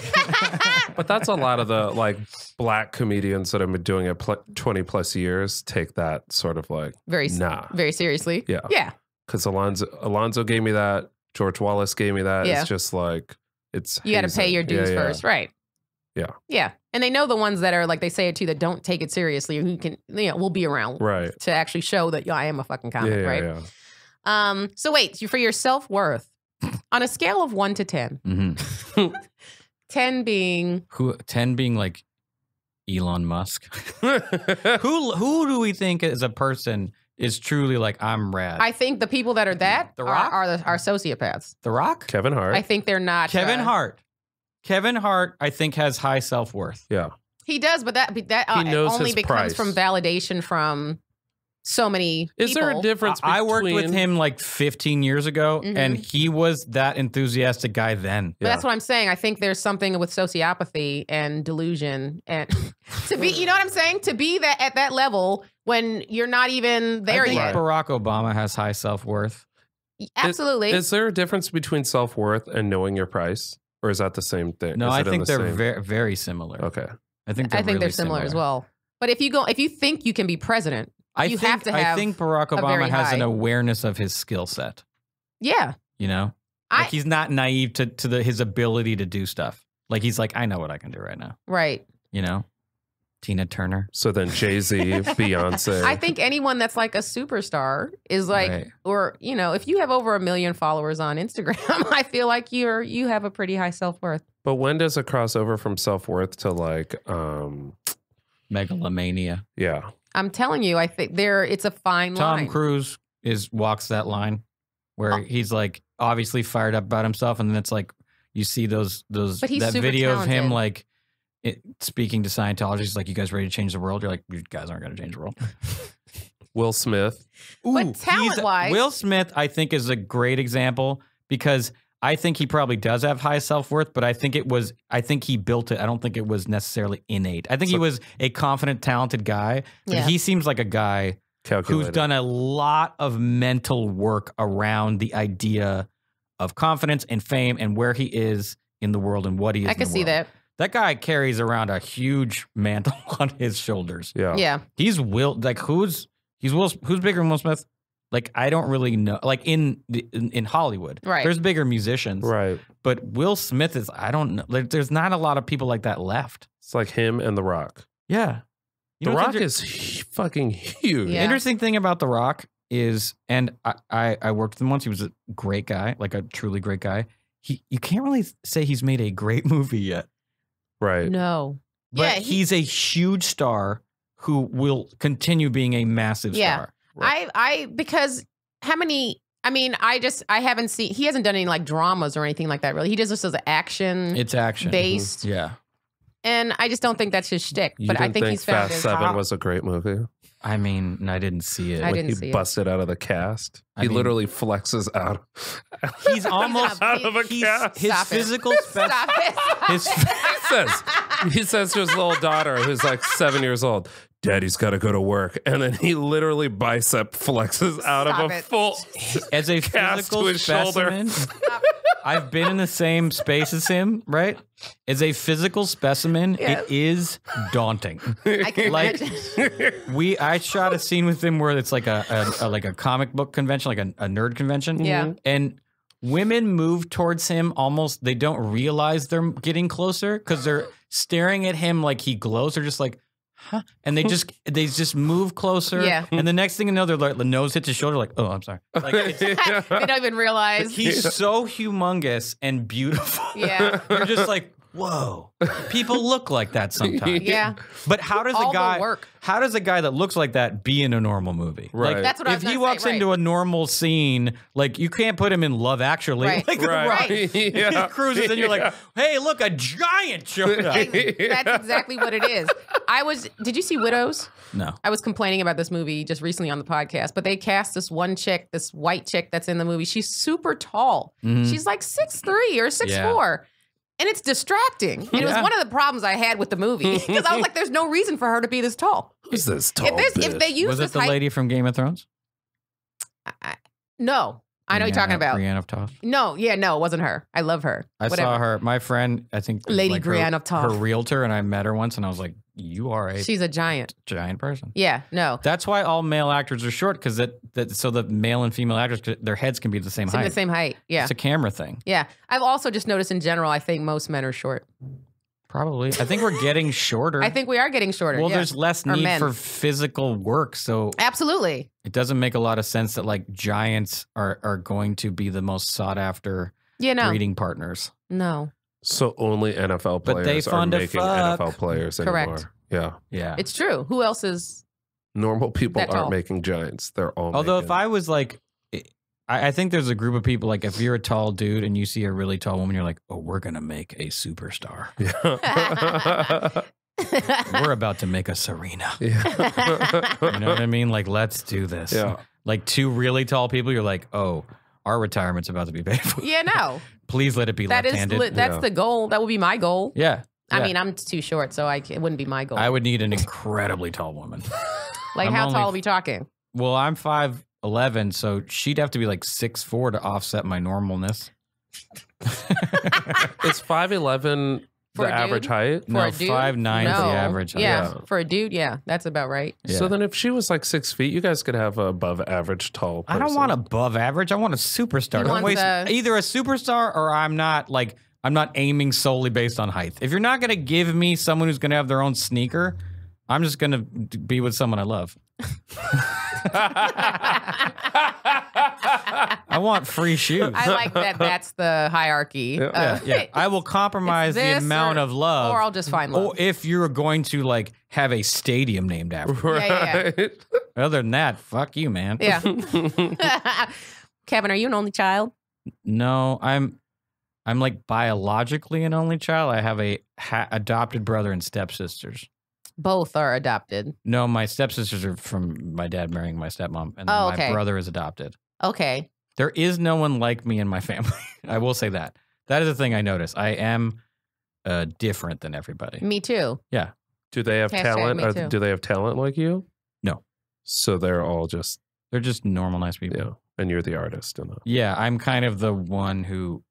but that's a lot of the like black comedians that have been doing it 20 plus years take that sort of like very seriously. Yeah. Yeah. Because Alonzo gave me that. George Wallace gave me that. Yeah. It's just like you got to pay your dues first, right? Yeah. Yeah. And they know the ones that are like they say it to you that don't take it seriously, who can will be around to actually show that I am a fucking comic, right? Yeah. So wait, for your self-worth, on a scale of 1 to 10, 10 being 10 being like Elon Musk. Who do we think as a person is truly like, I'm rad? I think the people that are that The Rock? are sociopaths. The Rock? Kevin Hart. I think they're not. Kevin Hart. Kevin Hart, I think, has high self-worth. Yeah. He does, but that only becomes from validation from so many people. Is there a difference between... I worked with him like 15 years ago, and he was that enthusiastic guy then. But that's what I'm saying. I think there's something with sociopathy and delusion, and to be, you know what I'm saying? To be that at that level when you're not even there yet. Barack Obama has high self-worth. Absolutely. Is there a difference between self-worth and knowing your price? Or is that the same thing? No, I think they're very, very similar. Okay. I think they're similar as well. But if you think you can be president, you have to have. I think Barack Obama has an awareness of his skill set. Yeah. You know? Like he's not naive to his ability to do stuff. Like he's like, I know what I can do right now. Right. You know? Tina Turner. So then Jay-Z, Beyonce. I think anyone that's like a superstar is like, Right. or, you know, if you have over 1 million followers on Instagram, I feel like you have a pretty high self-worth. But when does it cross over from self-worth to like, Megalomania. yeah. I'm telling you, I think it's a fine line. Tom Cruise walks that line where he's like obviously fired up about himself, and then it's like you see that he's super video of him talented. like speaking to Scientology. He's like, "You guys ready to change the world?" You're like, "You guys aren't going to change the world." Will Smith. But talent-wise- Will Smith, I think, is a great example because I think he probably does have high self-worth, but I think he built it. I don't think it was necessarily innate. I think he was a confident, talented guy, but he seems like a guy who's done a lot of mental work around the idea of confidence and fame and where he is in the world and what he is. I can see that. That guy carries around a huge mantle on his shoulders. Yeah. Yeah. Who's bigger than Will Smith? Like, I don't really know. Like in Hollywood, Right. There's bigger musicians, Right. But Will Smith is, I don't know. Like, there's not a lot of people like that left. It's like him and The Rock. Yeah. The Rock is fucking huge. Yeah. Interesting thing about The Rock is, and I worked with him once. He was a great guy, like a truly great guy. You can't really say he's made a great movie yet. Right. No. But he's a huge star who will continue being a massive star. Right. Because how many, I mean, I haven't seen, he hasn't done any like dramas or anything like that really. He just does action. It's action based. Yeah. And I just don't think that's his shtick. You But I didn't think he's found Fast his 7 was a great movie. I mean, I didn't see it. I didn't He see it. busted out of the cast. I He mean- literally flexes out. He's almost out of a cast. his Stop it. physical Stop it. He says to his little daughter, who's like 7 years old, "Daddy's got to go to work," and then he literally bicep flexes out Stop of a it. full as a cast physical to his shoulder. specimen. I've been in the same space as him, right? As a physical specimen, it is daunting. I can Like, imagine. I shot a scene with him where it's like a comic book convention, like a nerd convention. Yeah. And women move towards him almost, they don't realize they're getting closer because they're staring at him like he glows. They're just like, huh? And they just move closer. Yeah. And the next thing you know, they're like, the nose hits his shoulder, like, oh, I'm sorry. Like, They don't even realize. he's so humongous and beautiful. Yeah. You're just like, whoa. People look like that sometimes. Yeah. But how does All a the guy work. how does a guy that looks like that be in a normal movie? Right. Like, That's what I was if he gonna walks say, right. into a normal scene, like you can't put him in Love Actually. Right. Like The Right. Rock. Yeah. He cruises and you're like, hey, look, a giant showed up. That's exactly what it is. Did you see Widows? No. I was complaining about this movie just recently on the podcast, but they cast this one chick, this white chick that's in the movie. She's super tall. Mhm. She's like 6'3" or 6'4". And it's distracting. And it was Yeah. one of the problems I had with the movie because I was like, there's no reason for her to be this tall. Who's this tall If they use Was this it the height, lady from Game of Thrones? no, I know what you're talking about. Brienne of Tarth. No, it wasn't her. I love her. I saw her. My friend, I think, was Lady like Brienne of Tarth. her realtor, and I met her once, and I was like, "You are a She's a giant. giant person." Yeah, no. That's why all male actors are short, because so the male and female actors, their heads can be the same It's in height. the same height. Yeah. It's a camera thing. Yeah. I've also just noticed in general, I think most men are short. Probably. I think we're getting shorter. I think we are getting shorter. Well, yeah. there's less Or need men. for physical work, so Absolutely. it doesn't make a lot of sense that like giants are going to be the most sought after Yeah, no. breeding partners. No. So only NFL But they players are fun to making fuck. NFL players Correct. anymore. Yeah. Yeah. It's true. Who else is Normal people That tall. aren't making giants. They're all Although if making- I was like, I think there's a group of people like if you're a tall dude and you see a really tall woman, you're like, oh, we're gonna make a superstar. Yeah. We're about to make a Serena. Yeah. You know what I mean? Like, let's do this. Yeah. Like two really tall people, you're like, oh, our retirement's about to be paid for. Yeah, no. Please let it be That is left-handed. that's Yeah. the goal. That would be my goal. Yeah. I Yeah. mean, I'm too short, so it wouldn't be my goal. I would need an incredibly tall woman. like, I'm how only- tall are we talking? Well, I'm 5'11", so she'd have to be like 6'4" to offset my normalness. Is 5'11" For the a average dude? height? No, For a dude? 5'9" is the No. average height. Yeah. Yeah. For a dude, yeah. That's about right. Yeah. So then if she was like 6 feet, you guys could have a above average tall person. I don't want above average. I want a superstar. He Don't wants waste a- either a superstar or I'm not aiming solely based on height. If you're not going to give me someone who's going to have their own sneaker, I'm just going to be with someone I love. I want free shoes. I like that. That's the hierarchy. Yeah. I will compromise the amount of love. Or I'll just find love. Or if you're going to like have a stadium named after you. Yeah. Other than that, fuck you, man. Yeah. Kevin, are you an only child? No, I'm like biologically an only child. I have a adopted brother and stepsisters. Both are adopted. No, my stepsisters are from my dad marrying my stepmom, and then my brother is adopted. Okay. There is no one like me in my family. I will say that. That is the thing I notice. I am different than everybody. Me too. Yeah. Do they have talent? Do they have talent like you? No. So they're just normal, nice people. Yeah. And you're the artist. Yeah, I'm kind of the one who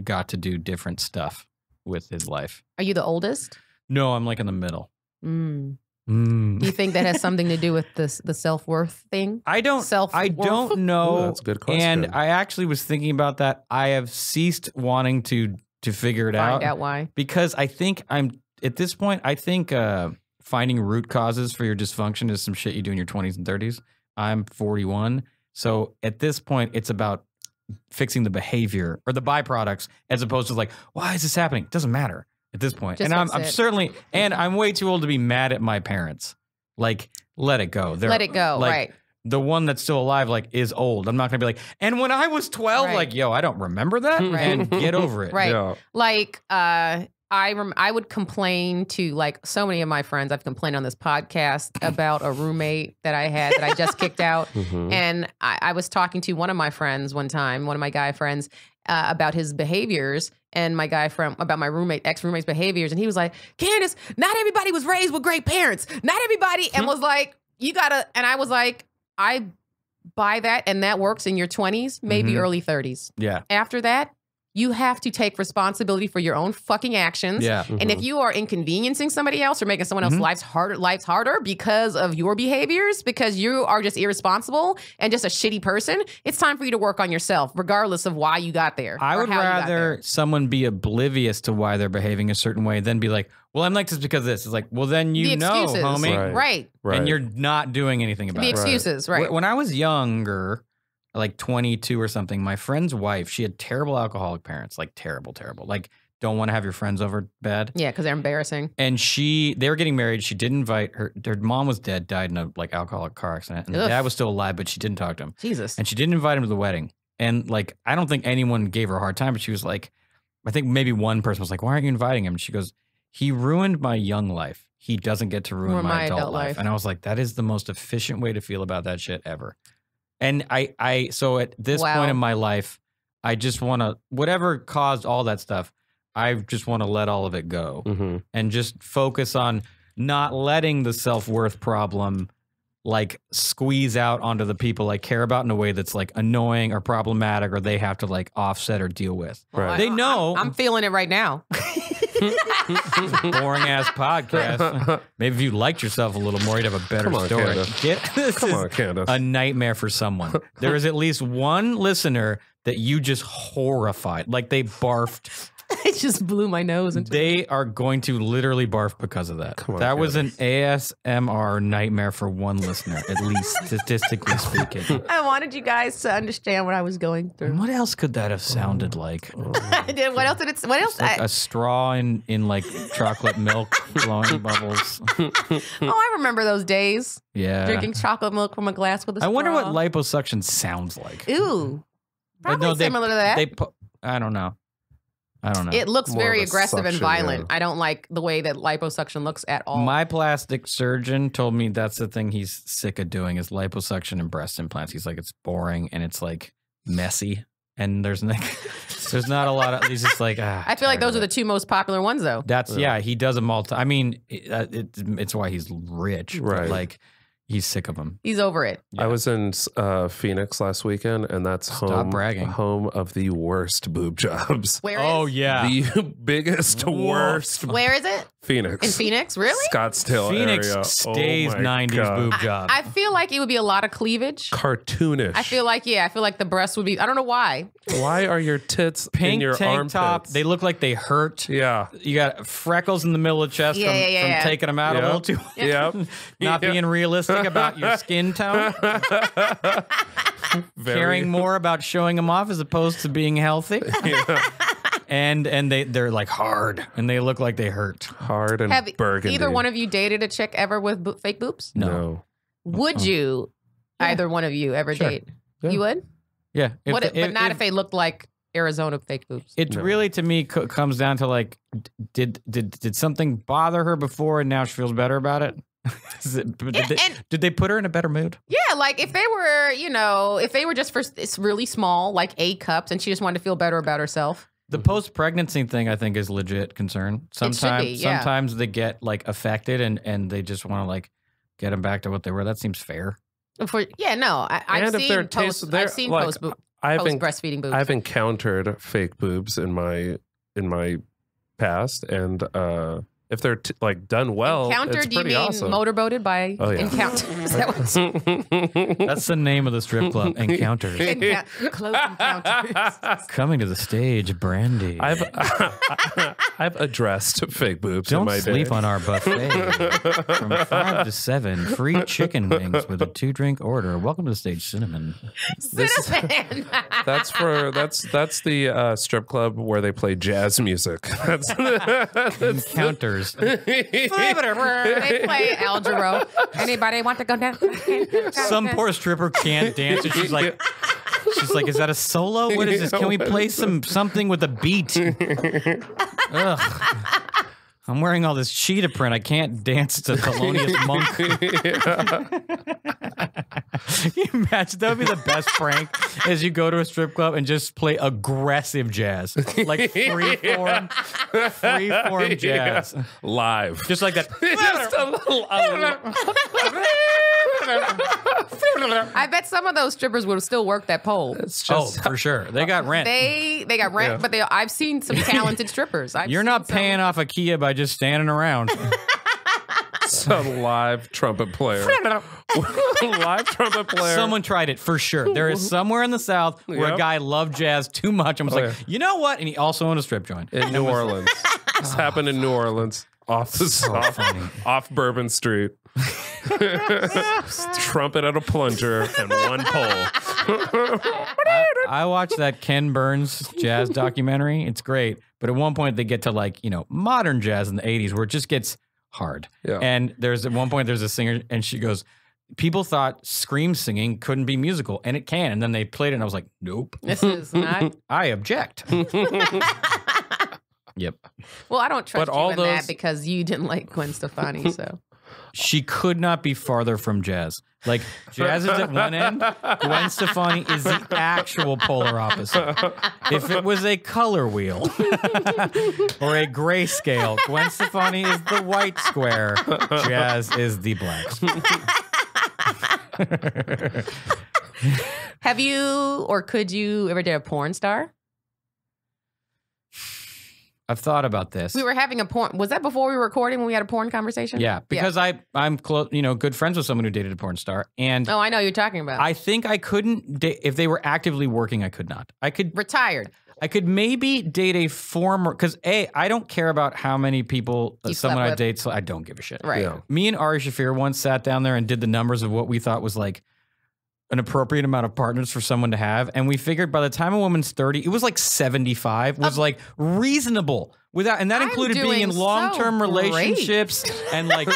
got to do different stuff with his life. Are you the oldest? No, I'm like in the middle. Do you think that has something to do with the self-worth thing? I don't know. Ooh, that's a good question. And I actually was thinking about that. I have ceased wanting to figure it out. Find out why. Because I think at this point, I think finding root causes for your dysfunction is some shit you do in your 20s and 30s. I'm 41. So at this point, it's about fixing the behavior or the byproducts as opposed to like, why is this happening? It doesn't matter. At this point. Just and I'm certainly, and I'm way too old to be mad at my parents. Like, let it go. Let it go, like, right. The one that's still alive, like, is old. I'm not going to be like, and when I was 12, like, yo, I don't remember that. Right. And get over it. Right. Yeah. Like, I would complain to like so many of my friends. I've complained on this podcast about a roommate that I had that I just kicked out. And I was talking to one of my friends one time, one of my guy friends, about his behaviors and my guy about my ex-roommate's behaviors. And he was like, Candice, not everybody was raised with great parents. Not everybody. And was like, and I was like, I buy that. And that works in your 20s, maybe early 30s. Yeah. After that, you have to take responsibility for your own fucking actions. Yeah. And if you are inconveniencing somebody else or making someone else's life's harder because of your behaviors, because you are just irresponsible and just a shitty person, it's time for you to work on yourself, regardless of why you got there. I would rather someone be oblivious to why they're behaving a certain way than be like, well, I'm like this because of this. It's like, well, then you know, homie. Right. And you're not doing anything about it. The excuses, right. When I was younger, like 22 or something, my friend's wife, she had terrible alcoholic parents, like terrible. Like, don't want to have your friends over bad. Yeah, because they're embarrassing. And they were getting married. She didn't invite her mom was dead, died in a like alcoholic car accident. And the dad was still alive, but she didn't talk to him. Jesus. And she didn't invite him to the wedding. And like, I don't think anyone gave her a hard time, but she was like, I think maybe one person was like, why aren't you inviting him? And she goes, he ruined my young life. He doesn't get to ruin my adult life. And I was like, that is the most efficient way to feel about that shit ever. And so at this point in my life, I just want to, whatever caused all that stuff, I just want to let all of it go and just focus on not letting the self-worth problem like squeeze out onto the people I care about in a way that's like annoying or problematic or they have to like offset or deal with. Right. They know. I'm feeling it right now. Boring ass podcast. Maybe if you liked yourself a little more, you'd have a better story. This is a nightmare for someone. There is at least one listener that you just horrified. Like they barfed. It just blew my nose into They are going to literally barf because of that. That was an ASMR nightmare for one listener, at least statistically speaking. I wanted you guys to understand what I was going through. What else could that have sounded like? What else did it? What else? Like a straw in like chocolate milk blowing bubbles. Oh, I remember those days. Yeah. Drinking chocolate milk from a glass with a straw. I wonder what liposuction sounds like. Ooh. Probably similar to that. I don't know. It looks very aggressive and violent. Yeah. I don't like the way that liposuction looks at all. My plastic surgeon told me that's the thing he's sick of doing is liposuction and breast implants. He's like, it's boring and it's like messy. And there's not a lot of, he's just like, I feel like those are the two most popular ones though. He does them all. I mean, it's why he's rich. Right. But like, he's sick of them. He's over it. Yeah. I was in Phoenix last weekend, and that's home of the worst boob jobs. Where is? Oh, yeah. The biggest, worst. Where is it? Phoenix. In Phoenix, really? Scottsdale Phoenix area. stays 90s boob job. I feel like it would be a lot of cleavage. Cartoonish. I feel like the breasts would be. I don't know why. Why are your tits Pink in your tank armpits? top. They look like they hurt. Yeah. You got freckles in the middle of the chest from taking them out a little too. Yep. Not being realistic about your skin tone. Caring more about showing them off as opposed to being healthy. Yeah. And they're like hard and they look like they hurt. Hard and burgundy. Either one of you dated a chick ever with fake boobs? No. Would you? Either one of you ever date? Yeah. You would? Yeah. But not if they looked like Arizona fake boobs. It really, to me, comes down to like, did something bother her before and now she feels better about it? Did they put her in a better mood? Yeah, like if they were, if they were just for it's really small, like A cups, and she just wanted to feel better about herself. The post-pregnancy thing, I think, is legit concern. Sometimes they get like affected and they just want to like get them back to what they were. That seems fair. I've seen post breastfeeding boobs. I've encountered fake boobs in my past, and if they're like done well, encountered, it's pretty awesome. Motorboated by Encounter? Is that That's the name of the strip club. Encounters. Close Encounters. Coming to the stage, Brandy. I've addressed fake boobs in my day. Don't sleep on our buffet. From 5 to 7, free chicken wings with a 2-drink order. Welcome to the stage, Cinnamon. Cinnamon. That's the strip club where they play jazz music. Encounters. They play Algero. Anybody want to go down? Some poor stripper can't dance, and she's like, is that a solo? What is this? Can we play something with a beat? Ugh. I'm wearing all this cheetah print. I can't dance to Thelonious Monk. Can you imagine? That would be the best prank is you go to a strip club and just play aggressive jazz. Like freeform jazz. Live. Just like that. Just a little. I bet some of those strippers would still work that pole. For sure. They got rent. They got rent, but I've seen some talented strippers. You're not paying off IKEA by just standing around. It's a live trumpet player. Live trumpet player. Someone tried it for sure. There is somewhere in the South where a guy loved jazz too much and was like, you know what? And he also owned a strip joint. In New Orleans. This happened in New Orleans. Off Bourbon Street. Trumpet at a plunger and one pole. I watched that Ken Burns jazz documentary. It's great. But at one point they get to like, modern jazz in the 80s where it just gets hard. Yeah. And at one point there's a singer and she goes, people thought scream singing couldn't be musical, and it can. And then they played it and I was like, nope. This is not. I object. Yep. Well, I don't trust you in that because you didn't like Gwen Stefani, so. She could not be farther from jazz. Like, jazz is at one end, Gwen Stefani is the actual polar opposite. If it was a color wheel or a grayscale, Gwen Stefani is the white square, jazz is the black square. Have you or could you ever date a porn star? I've thought about this. We were having a porn. Was that before we were recording when we had a porn conversation? Yeah, because I'm close, good friends with someone who dated a porn star, and I know who you're talking about. I think I couldn't date if they were actively working. I could not. I could retired. I could maybe date a former because I don't care about how many people someone I date. So I don't give a shit. Right. Yeah. Me and Ari Shafir once sat down there and did the numbers of what we thought was like an appropriate amount of partners for someone to have, and we figured by the time a woman's 30, it was like 75 was like reasonable. And that included being in long-term relationships and like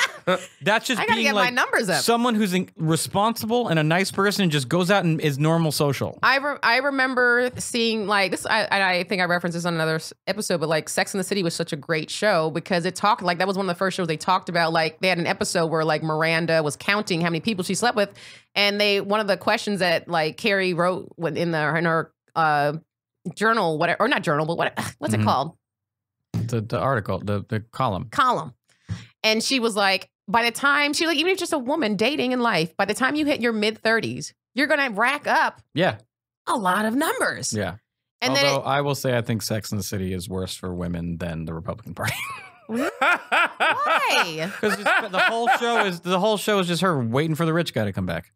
that's just being like my numbers up. Someone who's responsible and a nice person and just goes out and is normal social. I remember seeing like this. I think I referenced this on another episode, but like Sex and the City was such a great show because it talked like that was one of the first shows they talked about. Like they had an episode where like Miranda was counting how many people she slept with, and one of the questions that like Carrie wrote in her journal, whatever, or not journal, but what's it called? The article, the column. And she was like, by the time even if you're just a woman dating in life, by the time you hit your mid-30s, you're going to rack up a lot of numbers. Yeah. And I will say I think Sex and the City is worse for women than the Republican Party. Why? Because the whole show is just her waiting for the rich guy to come back.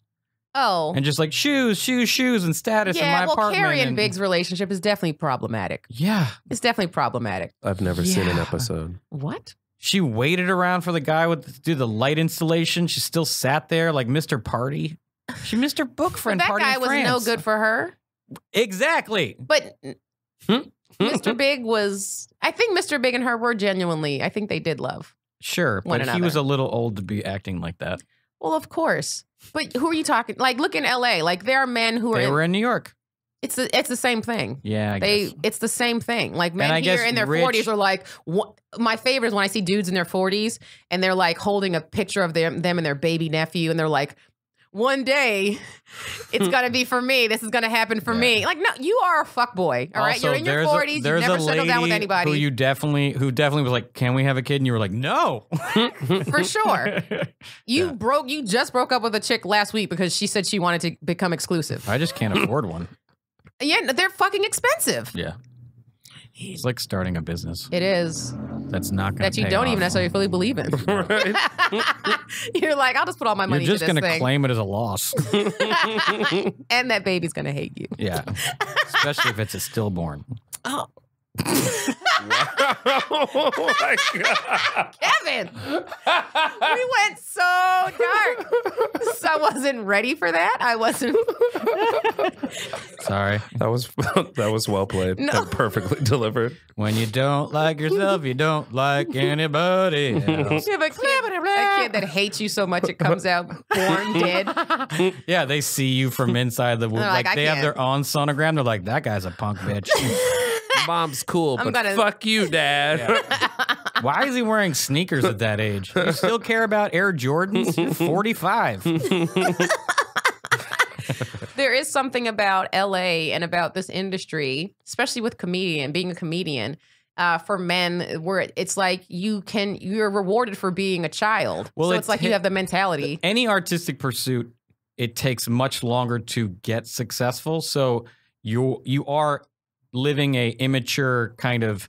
Oh. And just like shoes, and status in my apartment. Yeah, well, Carrie and Big's relationship is definitely problematic. Yeah. It's definitely problematic. I've never seen an episode. What? She waited around for the guy to do the light installation. She still sat there like Mr. Party. She missed her book friend party in France. That guy was no good for her. Exactly. But Mr. Big was, I think Mr. Big and her were genuinely, I think they did love. Sure, but he was a little old to be acting like that. Well, of course. But who are you talking? Like, look in LA. Like, there are men who were in New York. It's the same thing. Yeah, I guess. It's the same thing. Like, men here in their 40s are like, my favorite is when I see dudes in their 40s and they're like holding a picture of them and their baby nephew, and they're like, one day it's gonna be for me. This is gonna happen for me. Like, no, you are a fuckboy. All right, you're in your 40s. You've never settled down with anybody. Who definitely was like, "Can we have a kid?" And you were like, "No." For sure. You just broke up with a chick last week because she said she wanted to become exclusive. I just can't afford one. Yeah, they're fucking expensive. Yeah. It's like starting a business. It is. That's not going to That you don't even necessarily fully believe in. Right. You're like, I'll just put all my money into this thing. You're just going to claim it as a loss. And that baby's going to hate you. Yeah. Especially if it's a stillborn. Oh. Oh my God. Kevin, we went so dark. So I wasn't ready for that. I wasn't. Sorry. That was well played. No. And perfectly delivered. When you don't like yourself, you don't like anybody else. You have a kid that hates you so much it comes out born dead. Yeah, they see you from inside the womb. Like they have their own sonogram. They're like, that guy's a punk bitch. Mom's cool, but fuck you, Dad. Yeah. Why is he wearing sneakers at that age? You still care about Air Jordans? You're 45. There is something about LA and about this industry, especially with being a comedian, for men, where it's like you're rewarded for being a child. Well, so it's like you have the mentality. Any artistic pursuit, it takes much longer to get successful. So you are living a immature kind of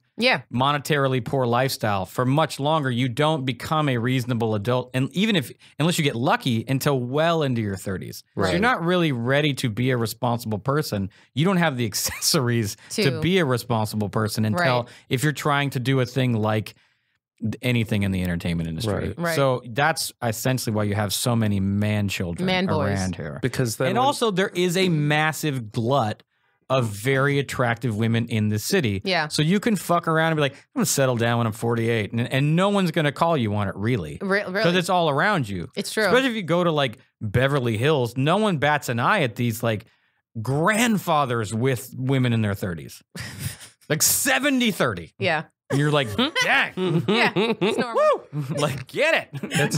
monetarily poor lifestyle for much longer. You don't become a reasonable adult, and unless you get lucky, until well into your 30s. Right. So you're not really ready to be a responsible person. You don't have the accessories to be a responsible person until if you're trying to do a thing like anything in the entertainment industry. Right. So that's essentially why you have so many man children around here. Also there is a massive glut of very attractive women in the city. Yeah. So you can fuck around and be like, I'm going to settle down when I'm 48. And no one's going to call you on it, really. Really? Because it's all around you. It's true. Especially if you go to like Beverly Hills, no one bats an eye at these like grandfathers with women in their 30s. Like 70-30. Yeah. And you're like, dang. Yeah. It's normal. Woo! Like, get it.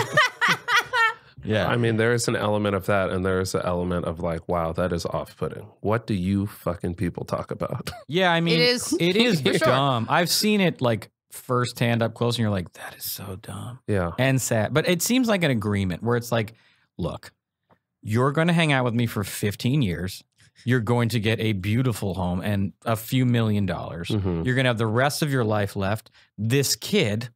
Yeah. I mean, there is an element of that, and there is an element of like, wow, that is off-putting. What do you fucking people talk about? Yeah, I mean, it is dumb. I've seen it like firsthand up close, and you're like, that is so dumb. Yeah. And sad. But it seems like an agreement where it's like, look, you're going to hang out with me for 15 years. You're going to get a beautiful home and a few $1 million. Mm-hmm. You're going to have the rest of your life left. This kid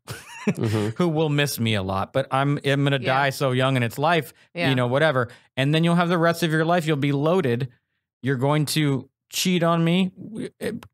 who will miss me a lot, but I'm going to die so young in its life, whatever. And then you'll have the rest of your life. You'll be loaded. You're going to cheat on me.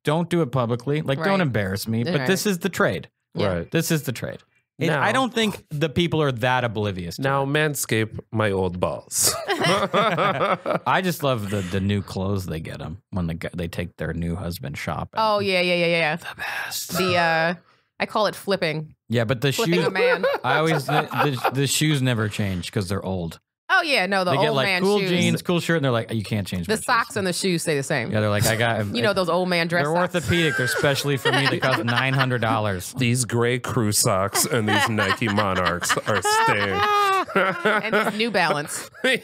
Don't do it publicly. Like, don't embarrass me. But this is the trade. Yeah. Right. This is the trade. I don't think the people are that oblivious to now, Manscape my old balls. I just love the new clothes they get them when they take their new husband shopping. Oh, yeah. The best. I call it flipping. Yeah, but the flipping shoes, a man. I always, the shoes never change because they're old. Oh, yeah, no, the they old get like man cool shoes. jeans, cool shirt, and they're like, you can't change the socks and the shoes stay the same. Yeah, they're like, I got those old man dress they're socks. orthopedic. They're specially for me. They cost $900. These gray crew socks and these Nike Monarchs are staying. And this New Balance. Yep.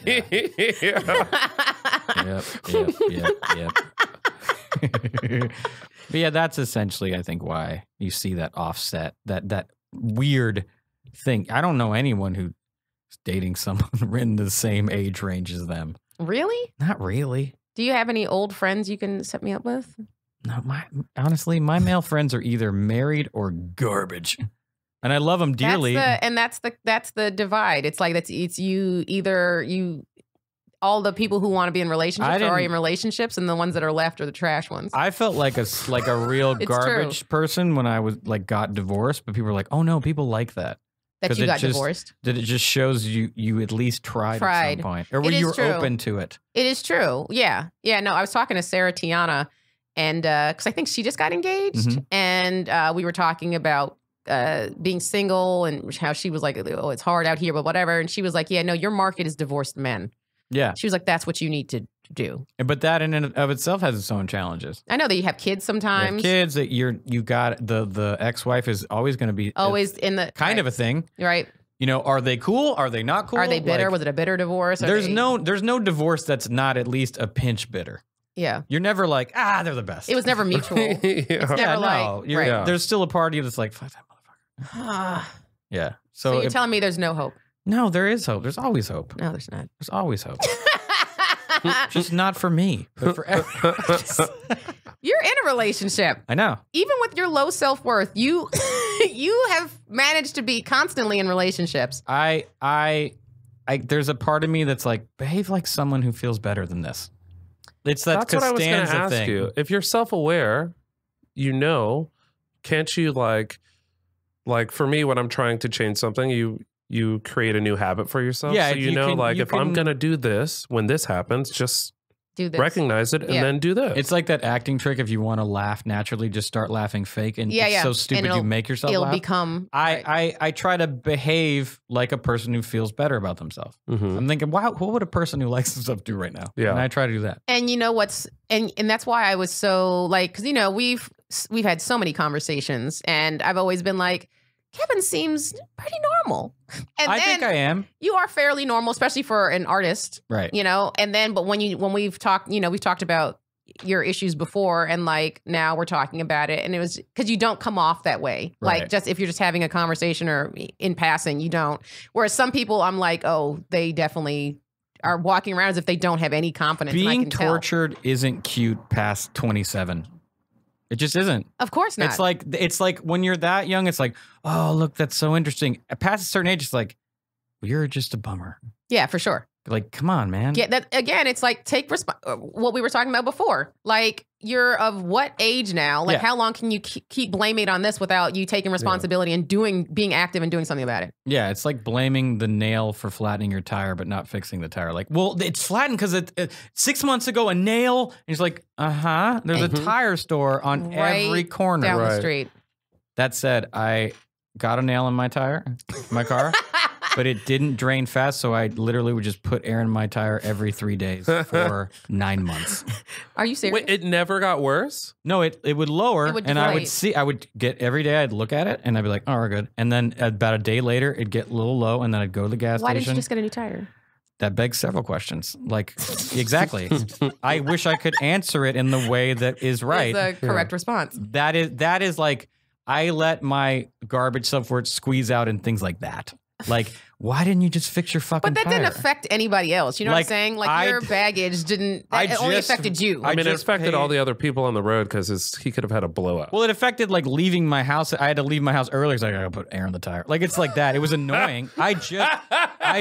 But yeah, that's essentially, I think, why you see that offset, that weird thing. I don't know anyone who's dating someone in the same age range as them. Really? Not really. Do you have any old friends you can set me up with? No, honestly, my male friends are either married or garbage. And I love them dearly. That's the divide. It's like it's you either all the people who want to be in relationships are already in relationships, and the ones that are left are the trash ones. I felt like a real garbage person when I was like got divorced, but people were like, "Oh no, people like that." That you got divorced. That it just shows you at least tried at some point, or you were open to it. It is true. Yeah. No, I was talking to Sarah Tiana, and because I think she just got engaged, and we were talking about being single and how she was like, "Oh, it's hard out here," but whatever. And she was like, "Yeah, no, your market is divorced men." Yeah. She was like, "That's what you need to do." But that in and of itself has its own challenges. I know that you have kids sometimes. You have kids that you got the ex-wife is always going to be always in the kind of a thing. Right. You know, are they cool? Are they not cool? Are they bitter? Was it a bitter divorce? There's no divorce that's not at least a pinch bitter. Yeah. You're never like, they're the best. It was never mutual. It's never there's still a part of you that's like, fuck that motherfucker. Yeah. So you're telling me there's no hope? No, there is hope. There's always hope. No, there's not. There's always hope. Just not for me, but for everyone. You're in a relationship. I know. Even with your low self-worth, you have managed to be constantly in relationships. There's a part of me that's like, behave like someone who feels better than this. That's what I was going to ask you. If you're self-aware, can't you like for me when I'm trying to change something, you create a new habit for yourself. Yeah, so if I'm going to do this, when this happens, just do this. Recognize it and then do this. It's like that acting trick. If you want to laugh naturally, just start laughing fake. And it's so stupid you make yourself laugh. It'll become... I try to behave like a person who feels better about themselves. I'm thinking, wow, what would a person who likes themselves do right now? Yeah. And I try to do that. And you know what's... And that's why I was so like... Because, we've had so many conversations and I've always been like, Kevin seems pretty normal. And I think I am. You are fairly normal, especially for an artist. Right. And then, but when we've talked, we've talked about your issues before and like now we're talking about it. And it was because you don't come off that way. Right. Like just if you're just having a conversation or in passing, you don't. Whereas some people I'm like, oh, they definitely are walking around as if they don't have any confidence. Being tortured isn't cute past 27. It just isn't. Of course not. It's like when you're that young, it's like, oh, look, that's so interesting. Past a certain age, it's like, well, you're just a bummer. Yeah, for sure. Like, come on, man. Yeah, that again, it's like what we were talking about before. Like, you're of what age now? Like, how long can you keep blaming it on this without you taking responsibility and being active and doing something about it? Yeah, it's like blaming the nail for flattening your tire, but not fixing the tire. Like, well, it's flattened because 6 months ago, a nail. And he's like, there's a tire store on every corner down the street. That said, I got a nail in my car. But it didn't drain fast, so I literally would just put air in my tire every 3 days for 9 months. Are you serious? Wait, it never got worse? No, it would lower, and I would get every day. I'd look at it, and I'd be like, "Oh, we're good." And then about a day later, it'd get a little low, and then I'd go to the gas station. Why didn't you just get a new tire? That begs several questions. Like, exactly. I wish I could answer it in the way that is right. It's the correct response. That is like I let my garbage self-worth squeeze out and things like that. Like, why didn't you just fix your fucking tire? But that didn't affect anybody else. You know what I'm saying? Like, your baggage didn't... It only affected you. I mean, it affected all the other people on the road because he could have had a blowout. Well, it affected, like, leaving my house. I had to leave my house early because I got to put air in the tire. Like, it's like that. It was annoying. I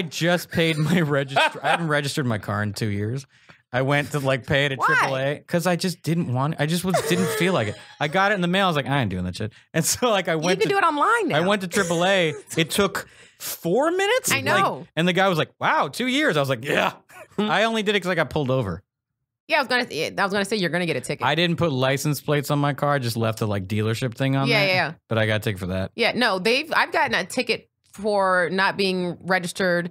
just paid my register. I haven't registered my car in 2 years. I went to like pay it at AAA because I just didn't want it. I just didn't feel like it. I got it in the mail. I was like, I ain't doing that shit. And so like I went. You can do it online now. I went to AAA. It took 4 minutes. I know. Like, and the guy was like, "Wow, 2 years." I was like, "Yeah." I only did it because I got pulled over. Yeah, I was gonna say you're gonna get a ticket. I didn't put license plates on my car. I just left the like dealership thing on. Yeah. But I got a ticket for that. Yeah, no, I've gotten a ticket for not being registered.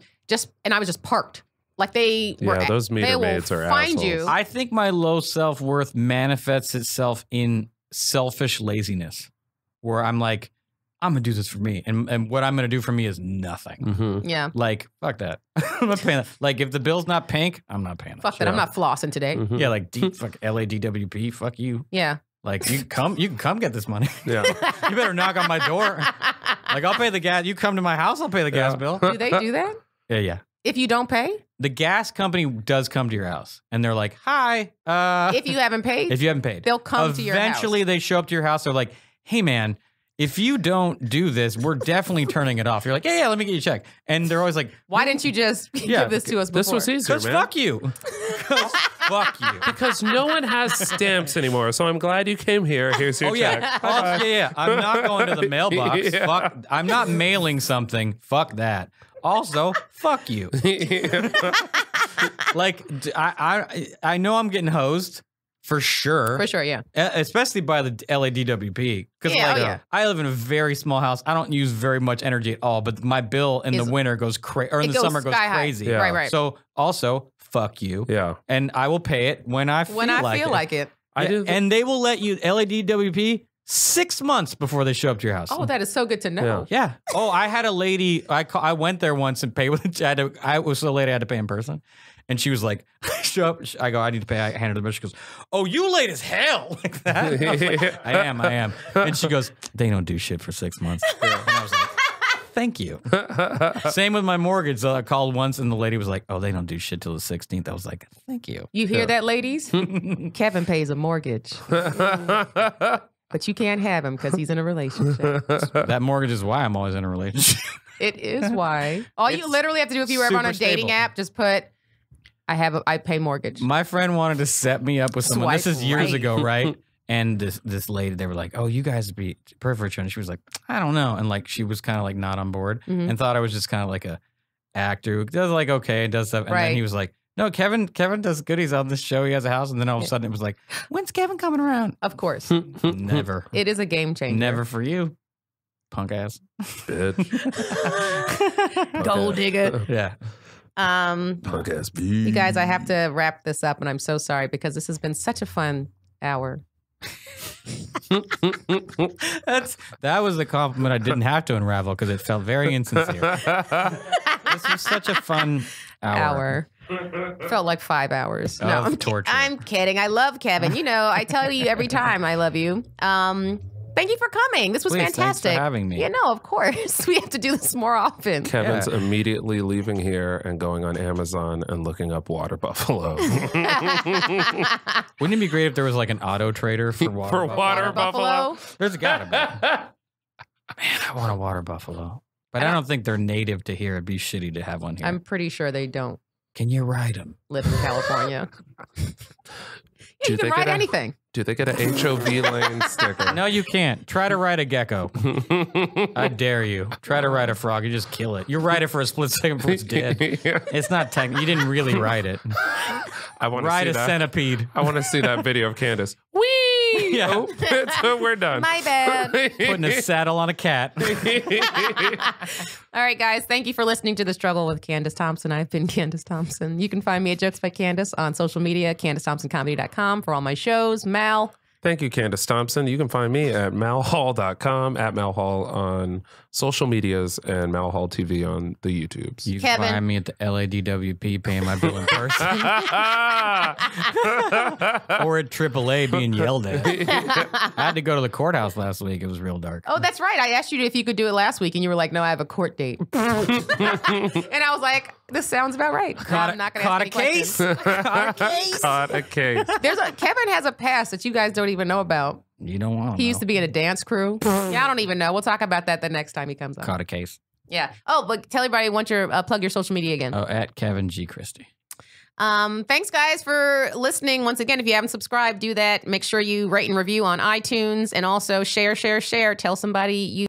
And I was just parked. Like those meter maids are find assholes. You. I think my low self-worth manifests itself in selfish laziness, where I'm like, I'm gonna do this for me, and what I'm gonna do for me is nothing. Yeah, like fuck that. I'm not paying that. Like if the bill's not pink, I'm not paying that. Fuck that. I'm not flossing today. Yeah, like fuck LADWP. Fuck you. Yeah. Like you can come get this money. Yeah. You better knock on my door. Like I'll pay the gas. You come to my house, I'll pay the gas bill. Do they do that? Yeah. If you don't pay? The gas company does come to your house, and they're like, "Hi." If you haven't paid, they'll come to your house. Eventually, they show up to your house. They're like, "Hey, man, if you don't do this, we're definitely turning it off. You're like, yeah, let me get you a check. And they're always like, why didn't you just give this to us before? This was easier, man. Fuck you. Fuck you. Because no one has stamps anymore. So I'm glad you came here. Here's your check. Yeah. I'm not going to the mailbox. Fuck. I'm not mailing something. Fuck that. Also, fuck you. Like, I know I'm getting hosed. For sure. For sure, yeah. Especially by the LADWP. Because I live in a very small house. I don't use very much energy at all, but my bill in the winter goes crazy, or in the summer goes crazy. Yeah. Right. So also, fuck you. Yeah. And I will pay it when I feel like it. And they will let you, LADWP, 6 months before they show up to your house. Oh, that is so good to know. Yeah. Oh, I had a lady, I went there once and paid with I was so late I had to pay in person. And she was like, show up. I go, I need to pay. I handed her the bill. She goes, oh, you late as hell. Like that. And I was like, I am. And she goes, they don't do shit for 6 months. And I was like, thank you. Same with my mortgage. I called once and the lady was like, oh, they don't do shit till the 16th. I was like, thank you. You hear that, ladies? Kevin pays a mortgage. But you can't have him because he's in a relationship. That mortgage is why I'm always in a relationship. It is why. All you literally have to do if you were ever on a dating app, just put, I pay mortgage. My friend wanted to set me up with someone. This is years ago, right? And this lady, they were like, oh, you guys would be perfect. And she was like, I don't know. And like, she was kind of like not on board and thought I was just kind of like a actor who does like, okay, and does stuff. And then he was like, no, Kevin does good. He's on this show. He has a house. And then all of a sudden it was like, when's Kevin coming around? Of course. Never. It is a game changer. Never for you. Punk ass. Bitch. Gold digger. Yeah. Punk ass bitch. You guys, I have to wrap this up and I'm so sorry because this has been such a fun hour. That was a compliment I didn't have to unravel because it felt very insincere. This was such a fun hour. Felt like 5 hours. No, I'm torture. I'm kidding. I love Kevin. You know, I tell you every time I love you. Thank you for coming. This was fantastic. Thanks for having me. Yeah, no, of course. We have to do this more often. Kevin's immediately leaving here and going on Amazon and looking up water buffalo. Wouldn't it be great if there was like an auto trader for water buffalo? There's gotta be. Man, I want a water buffalo. But I don't think they're native to here. It'd be shitty to have one here. I'm pretty sure they don't. Can you ride them? Live in California. You can ride anything. Do they get an HOV lane sticker? No, you can't. Try to ride a gecko. I dare you. Try to ride a frog. You just kill it. You ride it for a split second before it's dead. It's not technical. You didn't really ride it. I want to ride a centipede. I want to see that video of Candice. Whee! Yeah. Oh, we're done. My bad. Putting a saddle on a cat. All right, guys. Thank you for listening to The Struggle with Candice Thompson. I've been Candice Thompson. You can find me at Jokes by Candice on social media, CandiceThompsonComedy.com for all my shows. Mal. Thank you, Candice Thompson. You can find me at malhall.com, at malhall on social medias, and malhall TV on the YouTubes. You can find me at the LADWP paying my bill in person. Or at AAA being yelled at. I had to go to the courthouse last week. It was real dark. Oh, that's right. I asked you if you could do it last week, and you were like, no, I have a court date. And I was like, this sounds about right. I'm not going to ask any questions. Caught a case. Kevin has a past that you guys don't even know about. You don't want to He used to be in a dance crew. Yeah, I don't even know. We'll talk about that the next time he comes on. Caught a case. Yeah. Oh, but tell everybody, plug your social media again. Oh, at Kevin G. Christy. Thanks, guys, for listening. Once again, if you haven't subscribed, do that. Make sure you rate and review on iTunes, and also share. Tell somebody you